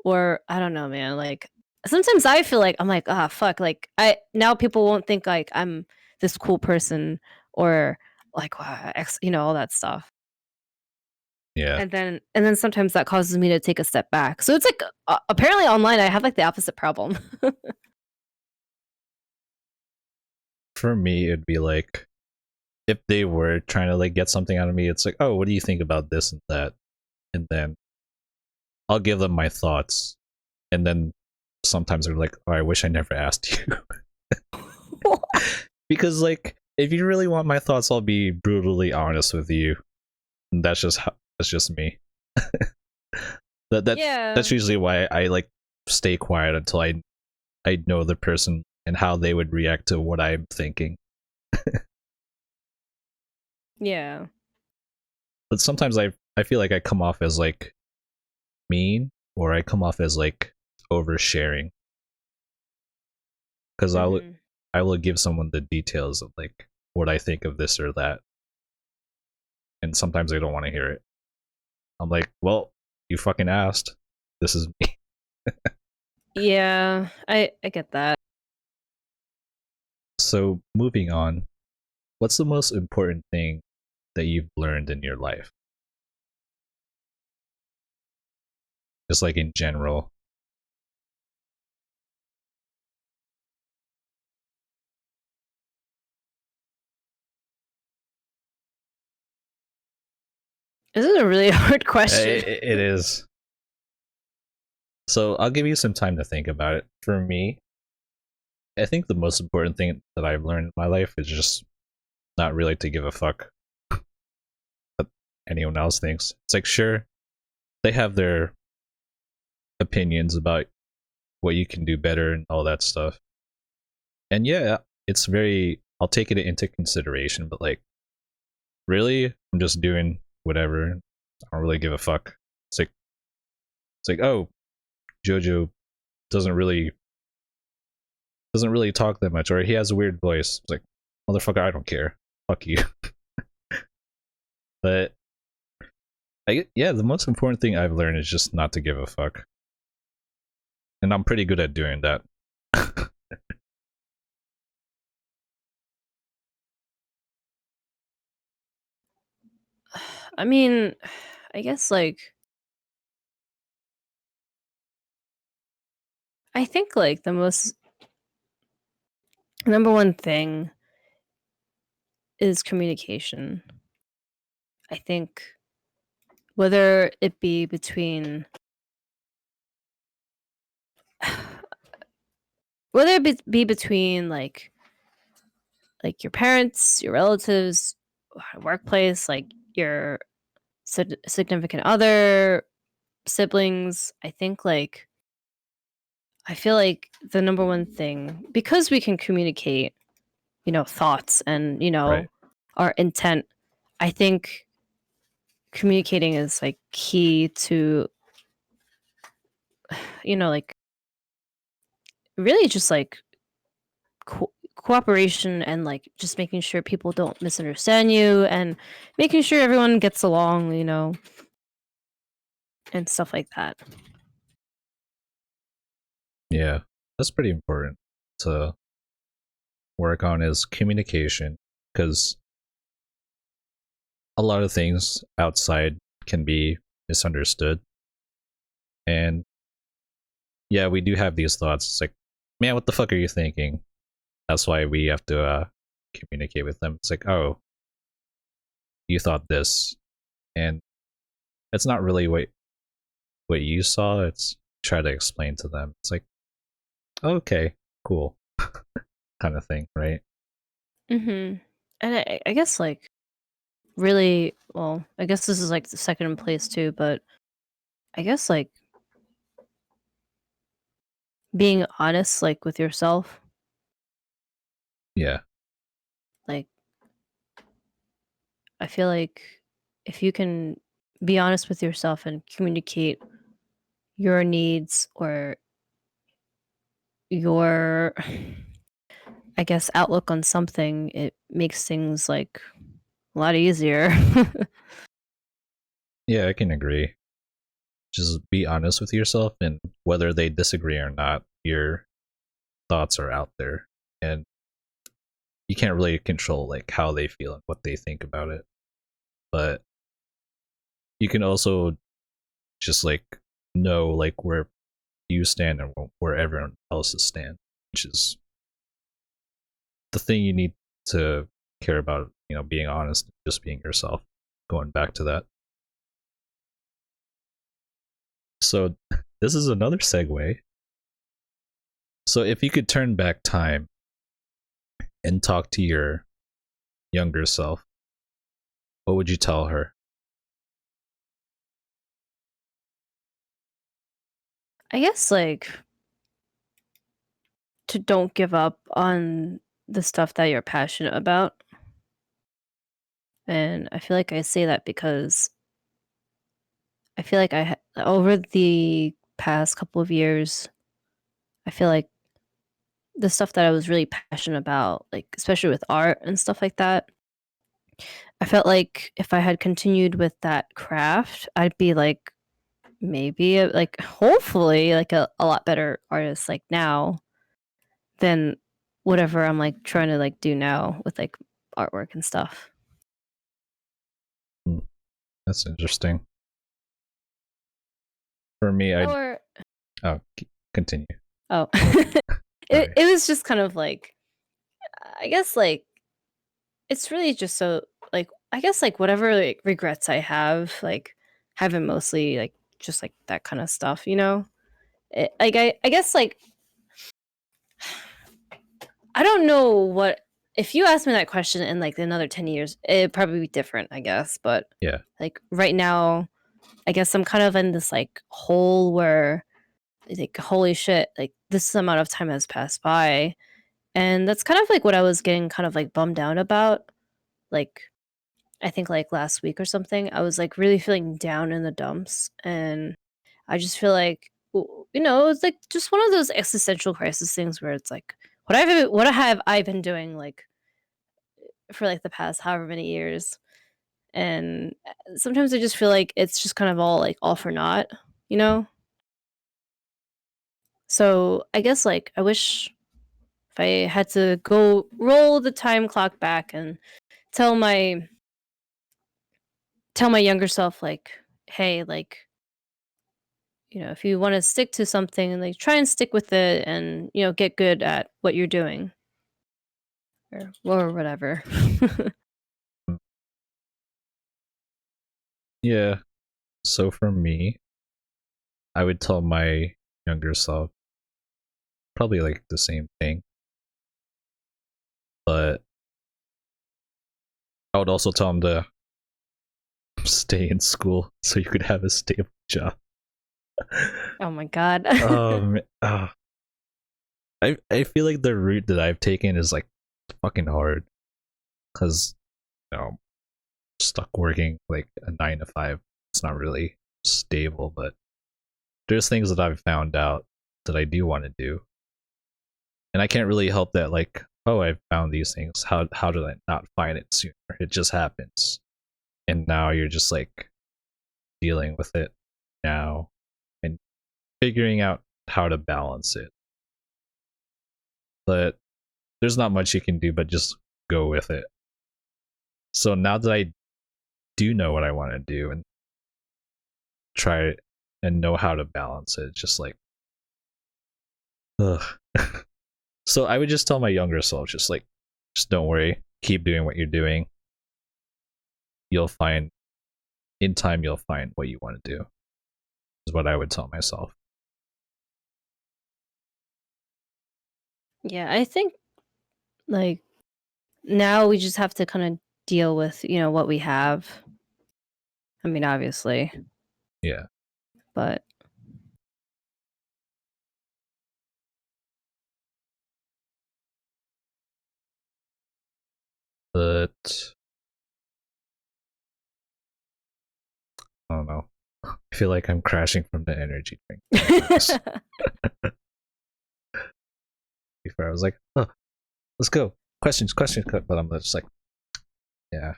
or I don't know, man. Like sometimes I feel like I'm like, ah, fuck. Like I now people won't think like I'm. this cool person, or like all that stuff. Yeah. And then sometimes that causes me to take a step back. So it's like apparently online I have like the opposite problem. For me, it'd be like if they were trying to like get something out of me, it's like, oh, what do you think about this and that? And then I'll give them my thoughts. And then sometimes they're like, oh, I wish I never asked you. Because like if you really want my thoughts, I'll be brutally honest with you. And that's just me. Yeah. That's usually why I like stay quiet until I know the person and how they would react to what I'm thinking. Yeah. But sometimes I feel like I come off as like mean, or I come off as like oversharing, because Mhm. I will give someone the details of like what I think of this or that, and sometimes they don't want to hear it. I'm like, well, you fucking asked. This is me. Yeah, I get that. So moving on, what's the most important thing that you've learned in your life? Just like in general. This is a really hard question. It is. So I'll give you some time to think about it. For me, I think the most important thing that I've learned in my life is just not really to give a fuck what anyone else thinks. It's like, sure, they have their opinions about what you can do better and all that stuff. And yeah, it's very, I'll take it into consideration, but like, really, I'm just doing whatever. I don't really give a fuck. It's like, oh, JoJo doesn't really doesn't really talk that much, or he has a weird voice. It's like, motherfucker, I don't care. Fuck you. But yeah, the most important thing I've learned is just not to give a fuck, and I'm pretty good at doing that. I mean, I guess like I think like the most number one thing is communication. I think whether it be between whether it be between like your parents, your relatives, workplace, like your significant other, siblings, I think like I feel like the number one thing, because we can communicate, thoughts and, Right. our intent, I think communicating is like key to, like really just like cooperation and like just making sure people don't misunderstand you and making sure everyone gets along, and stuff like that. Yeah, that's pretty important to work on is communication, because a lot of things outside can be misunderstood. And yeah, we do have these thoughts. It's like, man, what the fuck are you thinking? That's why we have to communicate with them. It's like, oh, you thought this, and it's not really what you saw. It's try to explain to them. It's like, okay, cool, kind of thing, right? Mhm. And I guess like really, well, I guess this is like the second in place too, but I guess like being honest like with yourself, Yeah, like I feel like if you can be honest with yourself and communicate your needs or your I guess outlook on something, it makes things like a lot easier. yeah, I can agree. Just be honest with yourself, and whether they disagree or not, your thoughts are out there. And you can't really control like how they feel and what they think about it, but you can also just like know like where you stand and where everyone else's stand, which is the thing you need to care about. You know, being honest, just being yourself. Going back to that. So this is another segue. So if you could turn back time and talk to your younger self, what would you tell her? I guess like to don't give up on the stuff that you're passionate about. And I feel like I say that because I feel like over the past couple of years, I feel like the stuff that I was really passionate about, like especially with art and stuff like that, I felt like if I had continued with that craft, I'd be like maybe like hopefully like a lot better artist like now than whatever I'm like trying to like do now with like artwork and stuff. Hmm, that's interesting. For me, I'd Or oh continue. oh, Sorry. it was just kind of like I guess like it's really just so like I guess like whatever like regrets I have like haven't mostly like just like that kind of stuff, you know. Like I guess like I don't know what if you asked me that question in like another 10 years, it'd probably be different, I guess. But Yeah. like right now, I guess I'm kind of in this like hole where like holy shit, like this amount of time has passed by. And that's kind of like what I was getting kind of like bummed out about. Like I think like last week or something, I was like really feeling down in the dumps. And I just feel like you know, it's like just one of those existential crisis things where it's like what have I been doing like for like the past however many years? And sometimes I just feel like it's just kind of all like all for naught, you know? So I guess like I wish if I had to go roll the time clock back and tell my tell my younger self like, hey, like, you know, if you want to stick to something, like try and stick with it and, you know, get good at what you're doing or whatever. Mm, yeah. So for me, I would tell my younger self probably like the same thing, but I would also tell him to stay in school so you could have a stable job. Oh my god. I feel like the route that I've taken is like fucking hard because you know stuck working like a 9 to 5. It's not really stable, but there's things that I've found out that I do want to do, and I can't really help that. Like, oh, I found these things. How did I not find it sooner? It just happens, and now you're just like dealing with it now and figuring out how to balance it. But there's not much you can do but just go with it. So now that I do know what I want to do and try and know how to balance it, just like, ugh. So I would just tell my younger self, just like, just don't worry, keep doing what you're doing. You'll find, in time, you'll find what you want to do, is what I would tell myself. Yeah, I think like now we just have to kind of deal with, you know, what we have. I mean, obviously, Yeah. but But I don't know. I feel like I'm crashing from the energy drink. Before I was like, oh, let's go. Questions. But I'm just like, yeah,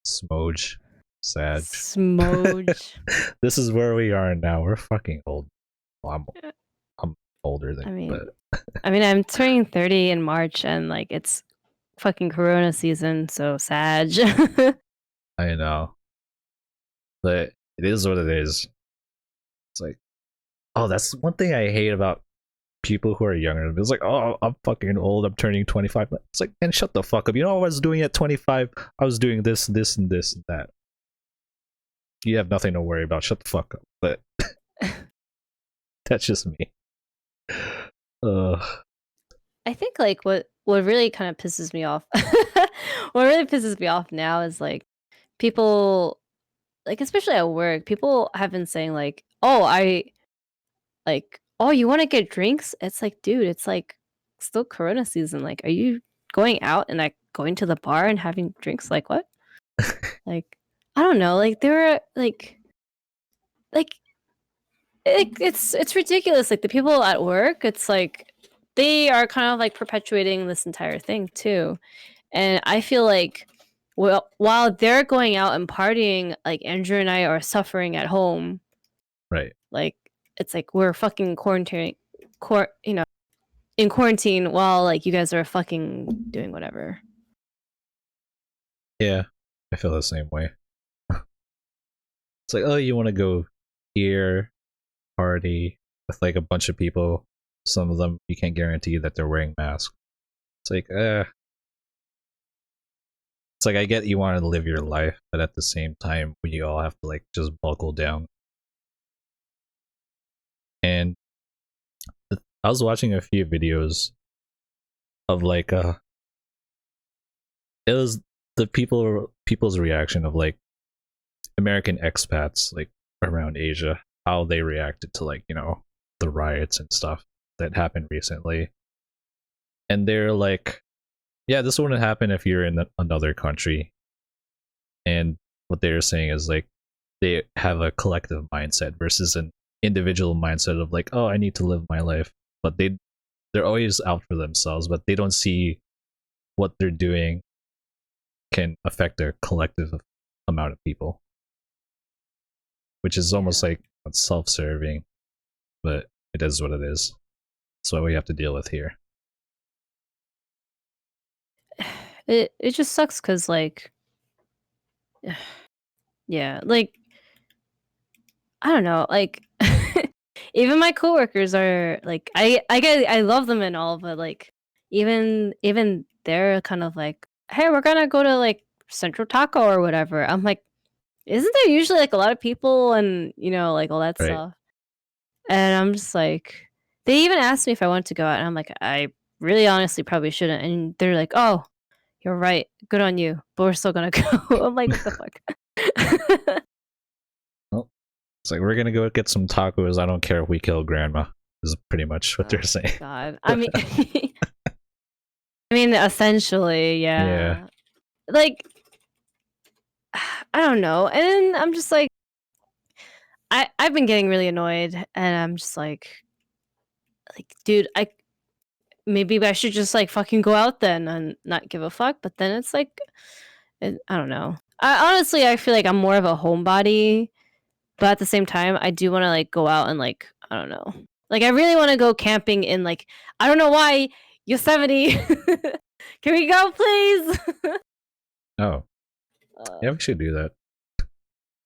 Smoge, sad. Smoge. This is where we are now. We're fucking old. Well, I'm older than I you, mean, but I'm turning 30 in March, and like it's fucking Corona season, so sad. I know, but it is what it is. It's like, oh, that's one thing I hate about people who are younger. It's like, oh, I'm fucking old. I'm turning 25. It's like, and shut the fuck up. You know what I was doing at 25? I was doing this, this, and this, and that. You have nothing to worry about. Shut the fuck up. But that's just me. I think like what really kind of pisses me off what really pisses me off now is like people like especially at work, people have been saying like, "Oh, oh, you want to get drinks?" It's like, dude, it's like still Corona season. Like, are you going out and like going to the bar and having drinks? Like what? Like, I don't know. Like there were like it's ridiculous. Like the people at work, it's like they are kind of like perpetuating this entire thing too. And I feel like well, while they're going out and partying, like Andrew and I are suffering at home. Right. Like it's like we're fucking quarantining, you know, in quarantine while like you guys are fucking doing whatever. Yeah, I feel the same way. It's like, oh, you want to go here, party with like a bunch of people. Some of them you can't guarantee that they're wearing masks. It's like, it's like I get you want to live your life, but at the same time, we all have to like just buckle down. And I was watching a few videos of like it was the people's reaction of like American expats like around Asia, how they reacted to like, you know, the riots and stuff that happened recently. And they're like, yeah, this wouldn't happen if you're in another country. And what they're saying is like they have a collective mindset versus an individual mindset of like, oh, I need to live my life. But they're always out for themselves, but they don't see what they're doing can affect a collective amount of people, which is almost Yeah. like self-serving, but it is what it is. That's what we have to deal with here. It just sucks cuz like yeah, like I don't know, like even my coworkers are like I love them and all, but like even they're kind of like, "Hey, we're gonna go to like Central Taco or whatever." I'm like, "Isn't there usually like a lot of people and you know like all that Right. stuff?" And I'm just like, they even asked me if I wanted to go out, and I'm like, I really honestly probably shouldn't. And they're like, "Oh, you're right. Good on you, but we're still gonna go." I'm like, what the fuck? Well, it's like we're gonna go get some tacos. I don't care if we kill grandma. Is pretty much what they're Oh saying. God. I mean, essentially, Yeah. yeah. Like, I don't know. And then I'm just like, I've been getting really annoyed, and I'm just like, dude, maybe I should just like fucking go out then and not give a fuck. But then it's like, I don't know. Honestly, I feel like I'm more of a homebody, but at the same time, I do want to like go out and like I don't know. Like I really want to go camping in like I don't know why Yosemite. Can we go, please? Oh, uh, yeah, we should do that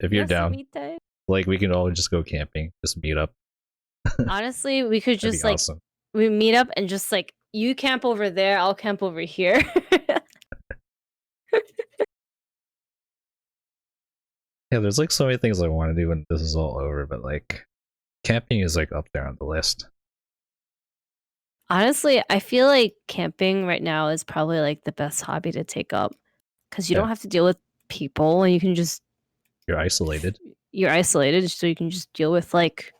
if you're down. Yosemite. Like we can all just go camping, just meet up. Honestly, we could That'd be just like awesome. we meet up and just like you camp over there, I'll camp over here. Yeah, there's like so many things I want to do when this is all over, but like camping is like up there on the list. Honestly, I feel like camping right now is probably like the best hobby to take up because you Yeah, don't have to deal with people and you can just you're isolated. you're isolated, so you can just deal with like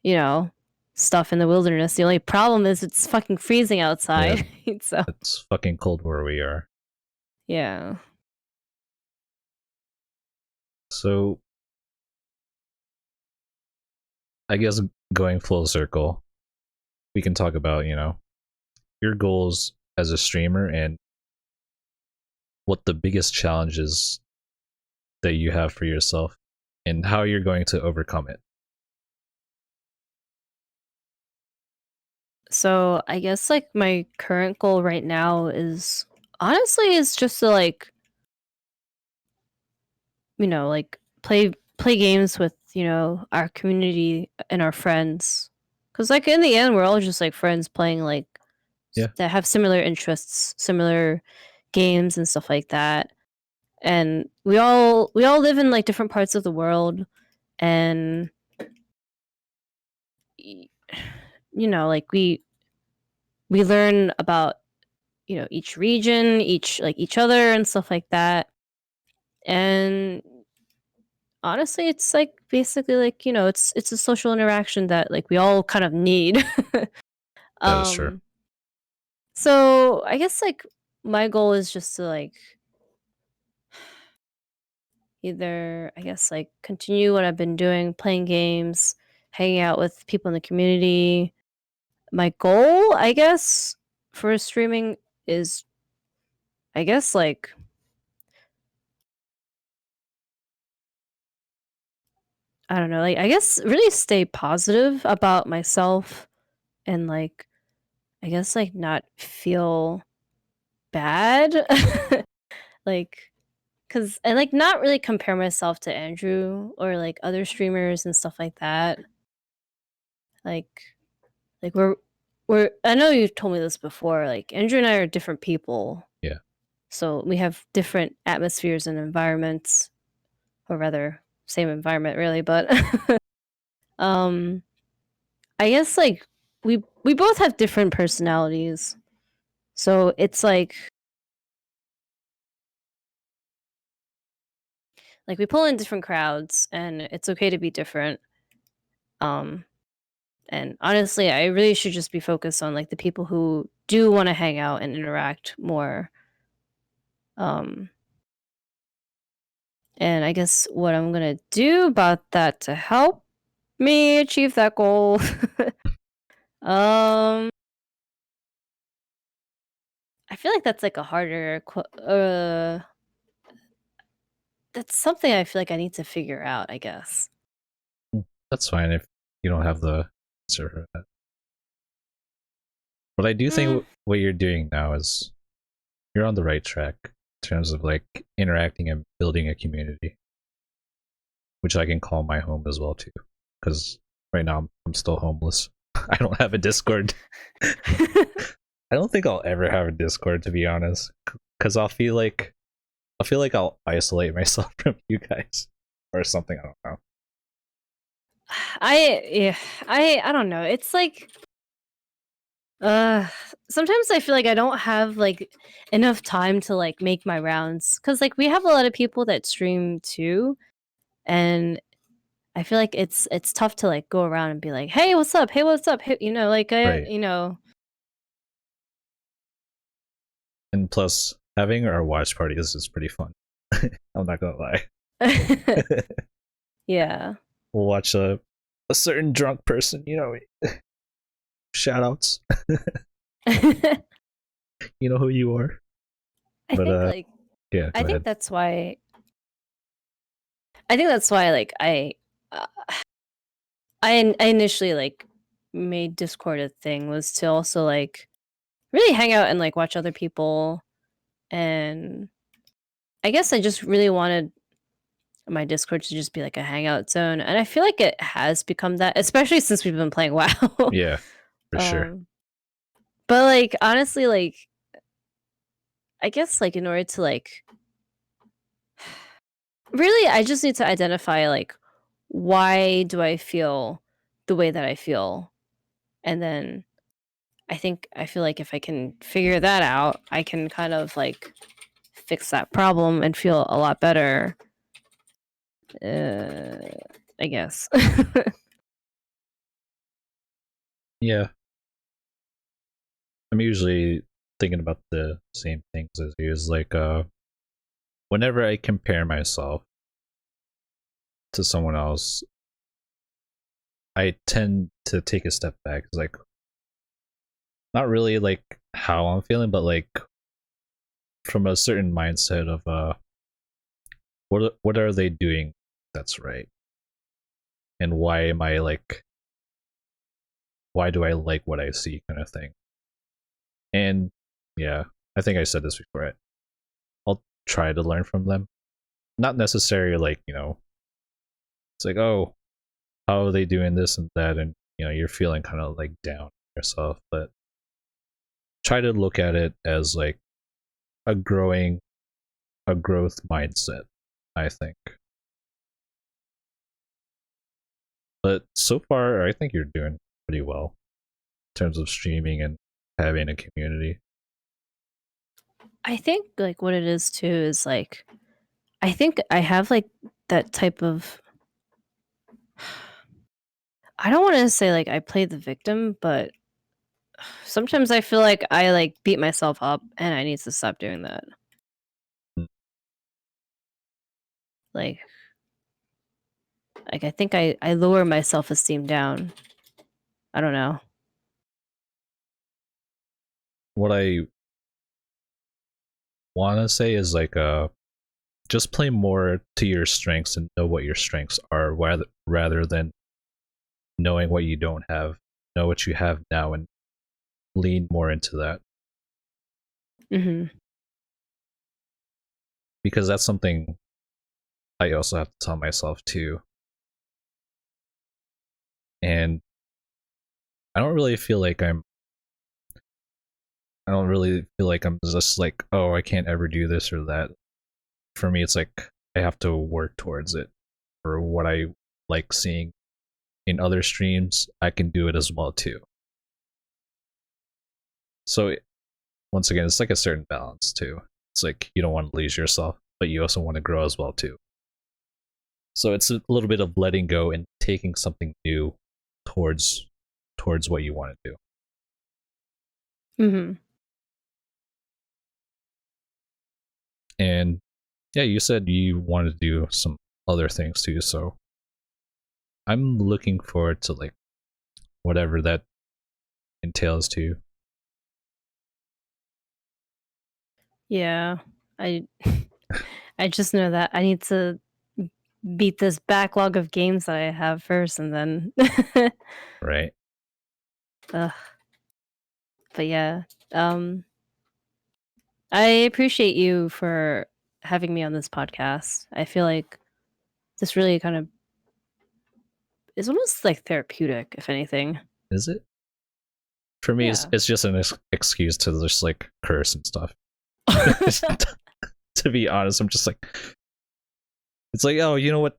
you know stuff in the wilderness. The only problem is it's fucking freezing Yeah, outside. So it's fucking cold where we are. yeah. So I guess going full circle, we can talk about, you know, your goals as a streamer and what the biggest challenges that you have for yourself and how you're going to overcome it. So I guess like my current goal right now is Honestly, it's just to like, like play games with, our community and our friends. Cuz like in the end we're all just like friends playing like Yeah, that have similar interests, similar games and stuff like that. And we all live in like different parts of the world, and y- like we learn about, each region, each other and stuff like that. And honestly, it's like basically like, it's a social interaction that like we all kind of need. that is true. um so I guess like my goal is just to like either, I guess, like continue what I've been doing, playing games, hanging out with people in the community. My goal, I guess, for streaming is, I guess, like, I don't know, like, I guess really stay positive about myself and, like, I guess, like, not feel bad. Like, cause I like not really compare myself to Andrew or like other streamers and stuff like that. Like, Like we're I know you've told me this before, like Andrew and I are different people. Yeah, So we have different atmospheres and environments, or rather same environment really, but um I guess like we both have different personalities. So it's like we pull in different crowds and it's okay to be different. Um and honestly, I really should just be focused on like the people who do want to hang out and interact more. Um And I guess what I'm gonna do about that to help me achieve that goal, um, I feel like that's like a harder, that's something I feel like I need to figure out. I guess. that's fine if you don't have the answer for that. But I do Mm. think what you're doing now is you're on the right track in terms of like interacting and building a community, which I can call my home as well too. Because right now I'm still homeless. I don't have a Discord. I don't think I'll ever have a Discord to be honest, because I'll feel like I'll isolate myself from you guys or something. I don't know. Yeah, I don't know. It's like uh sometimes I feel like I don't have like enough time to like make my rounds cuz like we have a lot of people that stream too, and I feel like it's tough to like go around and be like, "Hey, what's up? Hey, what's up?" Hey, like Right. And plus, having our watch parties is pretty fun. I'm not gonna lie. Yeah. We'll watch a certain drunk person, shout outs. I You know who you are. But think like yeah, I go think ahead. that's why I think that's why like uh, I initially like made Discord a thing was to also like really hang out and like watch other people, and I guess I just really wanted my Discord to just be like a hangout zone, and I feel like it has become that, especially since we've been playing WoW. Yeah, for sure. um but like honestly like I guess like in order to like really I just need to identify like why do I feel the way that I feel, and then I feel like if I can figure that out, I can kind of like fix that problem and feel a lot better. Uh, I guess. Yeah, I'm usually thinking about the same things as you. Is like whenever I compare myself to someone else, I tend to take a step back. It's like not really like how I'm feeling, but like from a certain mindset of what are they doing that's right, and why do I like what I see kind of thing. And yeah, I think I said this before. I'll try to learn from them. Not necessarily like, it's like, oh, how are they doing this and that, and you're feeling kind of like down yourself, but try to look at it as like a growing a growth mindset, I think. But so far, I think you're doing pretty well in terms of streaming and having a community. I think like what it is too is like I think I have like that type of I don't want to say like I play the victim, but sometimes I feel like I like beat myself up and I need to stop doing that. Mm. Like I think I lower my self-esteem down. I don't know. What I want to say is like just play more to your strengths and know what your strengths are rather than knowing what you don't have. Know what you have now and lean more into that, Mhm. because that's something I also have to tell myself too. And I don't really feel like I don't really feel like I'm just like, oh, I can't ever do this or that. For me, it's like I have to work towards it. For what I like seeing in other streams, I can do it as well too. So once again, it's like a certain balance too. It's like you don't want to lose yourself, but you also want to grow as well too. So it's a little bit of letting go and taking something new towards what you want to do. Mhm. And yeah, you said you want to do some other things too, so I'm looking forward to like whatever that entails too. Yeah. I I just know that I need to beat this backlog of games that I have first and then Right? Ugh. But yeah. Um I appreciate you for having me on this podcast. I feel like this really kind of is almost like therapeutic, if anything. Is it? For me, Yeah. it's just an excuse to just like curse and stuff. To be honest, I'm just like, it's like, oh, you know what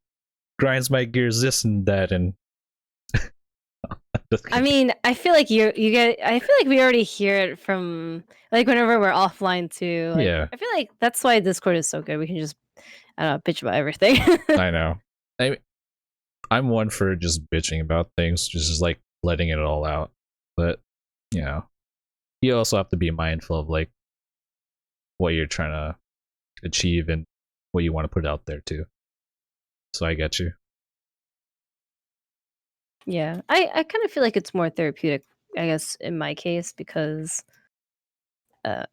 grinds my gears, this and that, and just I kidding. mean, I feel like you get I feel like we already hear it from like whenever we're offline too. Like Yeah, I feel like that's why Discord is so good. We can just I don't know, bitch about everything. I know. I I'm one for just bitching about things, just like letting it all out. But you know, you also have to be mindful of like what you're trying to achieve and what you want to put out there too. So I get you. Yeah. I kind of feel like it's more therapeutic, I guess, in my case because uh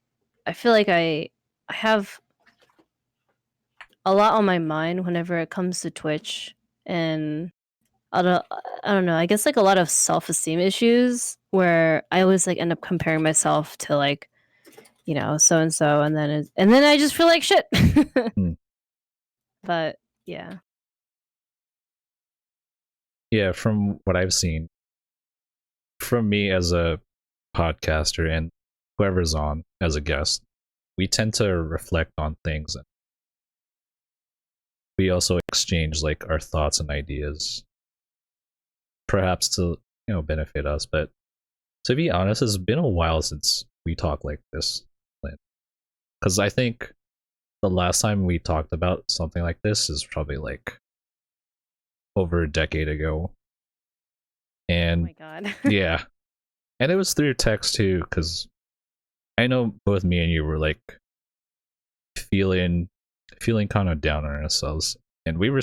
I feel like I have a lot on my mind whenever it comes to Twitch and I don't know, I guess like a lot of self-esteem issues where I always like end up comparing myself to like, so and so and then I just feel like shit. Hmm. But yeah. Yeah, from what I've seen, from me as a podcaster and whoever's on as a guest, we tend to reflect on things, and we also exchange like our thoughts and ideas, perhaps to benefit us. But to be honest, it's been a while since we talked like this, because I think the last time we talked about something like this is probably like over a decade ago. Oh And my god. yeah, and it was through text too, because I know both me and you were like feeling kind of down on ourselves, and we were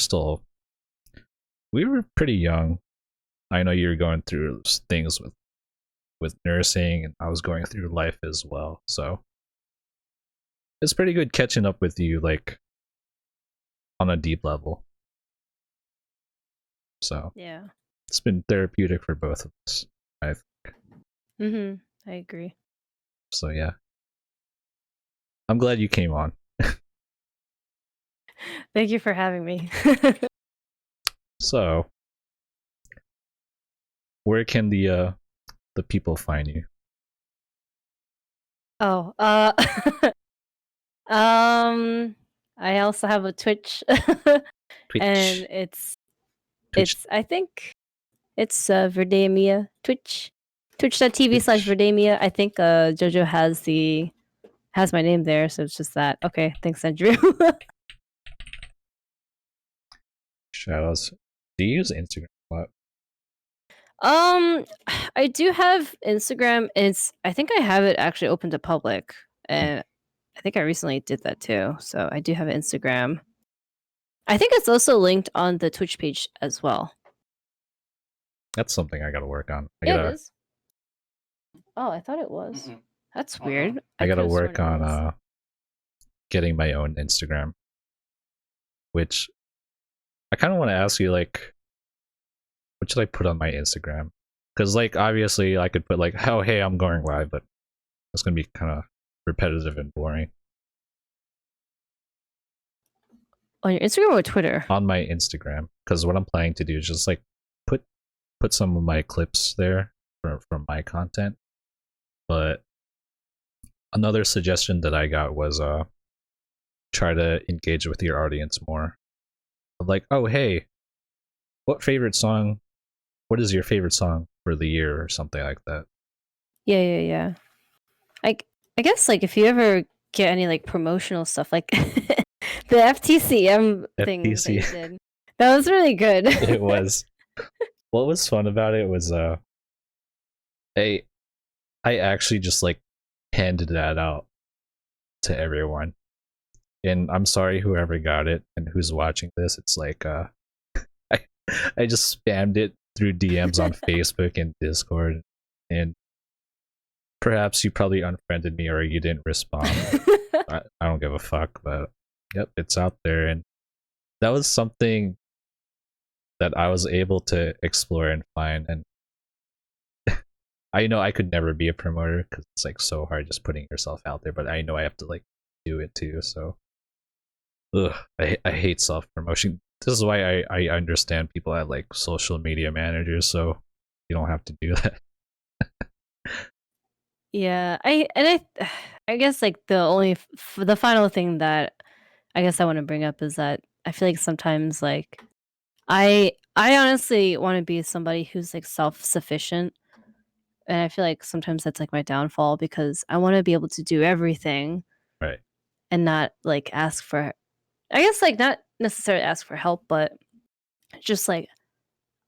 pretty young. I know you were going through things with nursing, and I was going through life as well. So it's pretty good catching up with you, like on a deep level. So Yeah. it's been therapeutic for both of us. I Mhm. I agree. so yeah. I'm glad you came on. Thank you for having me. So, where can the people find you? Oh, um, I also have a Twitch, and Twitch. it's Twitch. I think it's Verdeamia Twitch, Twitch. twitch.tv/Verdeamia. I think JoJo has my name there, so it's just that. Okay, thanks, Andrew. Shoutouts. Do you use Instagram a lot? Um, I do have Instagram. I think I have it actually open to public, and I think I recently did that too. So I do have an Instagram. I think it's also linked on the Twitch page as well. That's something I gotta work on. Yeah, it is. Oh, I thought it was. That's weird. I I could gotta have sworn work it on was. getting my own Instagram. Which I kind of want to ask you, like, what should I put on my Instagram? Because, like, obviously, I could put like, "Oh, hey, I'm going live," but it's gonna be kind of repetitive and boring. On your Instagram or Twitter? On my Instagram, because what I'm planning to do is just like put put some of my clips there from my content. But another suggestion that I got was try to engage with your audience more. Like, oh hey, what favorite song? What is your favorite song for the year or something like that? Yeah, yeah, yeah. I I guess like if you ever get any like promotional stuff, like the FTCM thing that FTC. you did, that was really good. It was. What was fun about it was I I actually just like handed that out to everyone. And I'm sorry whoever got it and who's watching this. It's like I I just spammed it through DMs on Facebook and Discord, and perhaps you probably unfriended me or you didn't respond. I don't give a fuck, but yep, it's out there, and that was something that I was able to explore and find. And I know I could never be a promoter because it's like so hard just putting yourself out there, but I know I have to like do it too. So ugh, I hate self promotion. This is why I understand people at like social media managers, so you don't have to do that. Yeah, I guess like the final thing that I guess I want to bring up is that I feel like sometimes like I honestly want to be somebody who's like self-sufficient, and I feel like sometimes that's like my downfall because I want to be able to do everything Right. and not like ask for, I guess like not necessarily ask for help, but just like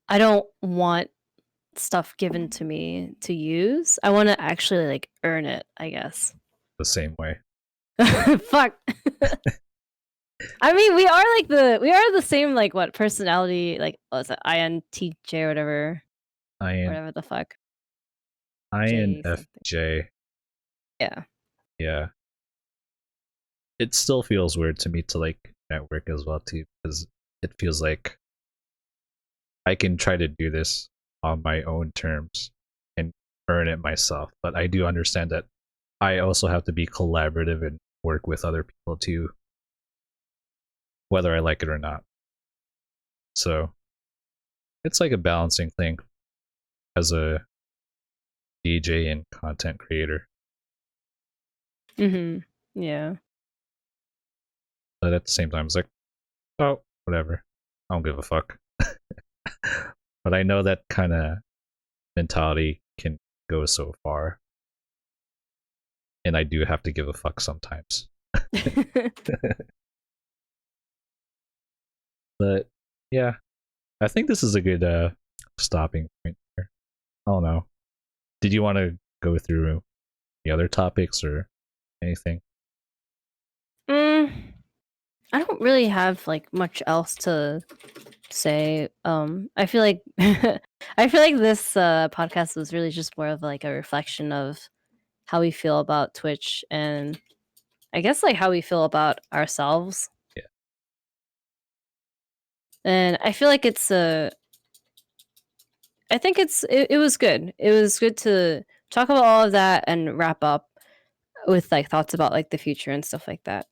I don't want stuff given to me to use. I want to actually like earn it, I guess. The same way. Fuck. I mean, we are the same like what personality like what's it INTJ or IN whatever the fuck J something. INFJ. Yeah. Yeah. It still feels weird to me to like network as well too, because it feels like I can try to do this on my own terms and earn it myself. But I do understand that I also have to be collaborative and work with other people too, whether I like it or not. So it's like a balancing thing as a DJ and content creator. Mhm. Yeah. But at the same time, it's like, oh, whatever. I don't give a fuck. But I know that kind of mentality can go so far. And I do have to give a fuck sometimes. But yeah, I think this is a good stopping point here. I don't know. Did you want to go through the other topics or anything? Mm, I don't really have like much else to say. I feel like I feel like this podcast was really just more of like a reflection of how we feel about Twitch and I guess like how we feel about ourselves. Yeah, And I feel like I think it was good. It was good to talk about all of that and wrap up. with like thoughts about like the future and stuff like that.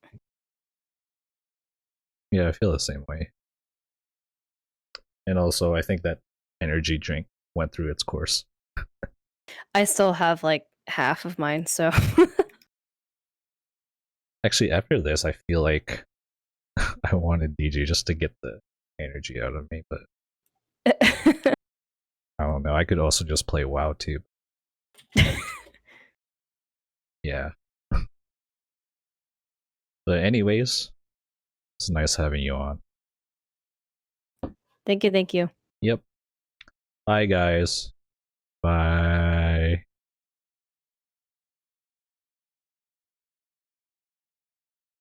Yeah, I feel the same way. And also, I think that energy drink went through its course. I still have like half of mine, so Actually, after this, I feel like I wanted DJ just to get the energy out of me, but I don't know. I could also just play WoW too. Yeah. But anyways, it's nice having you on. Thank you, thank you. Yep. Bye guys. Bye.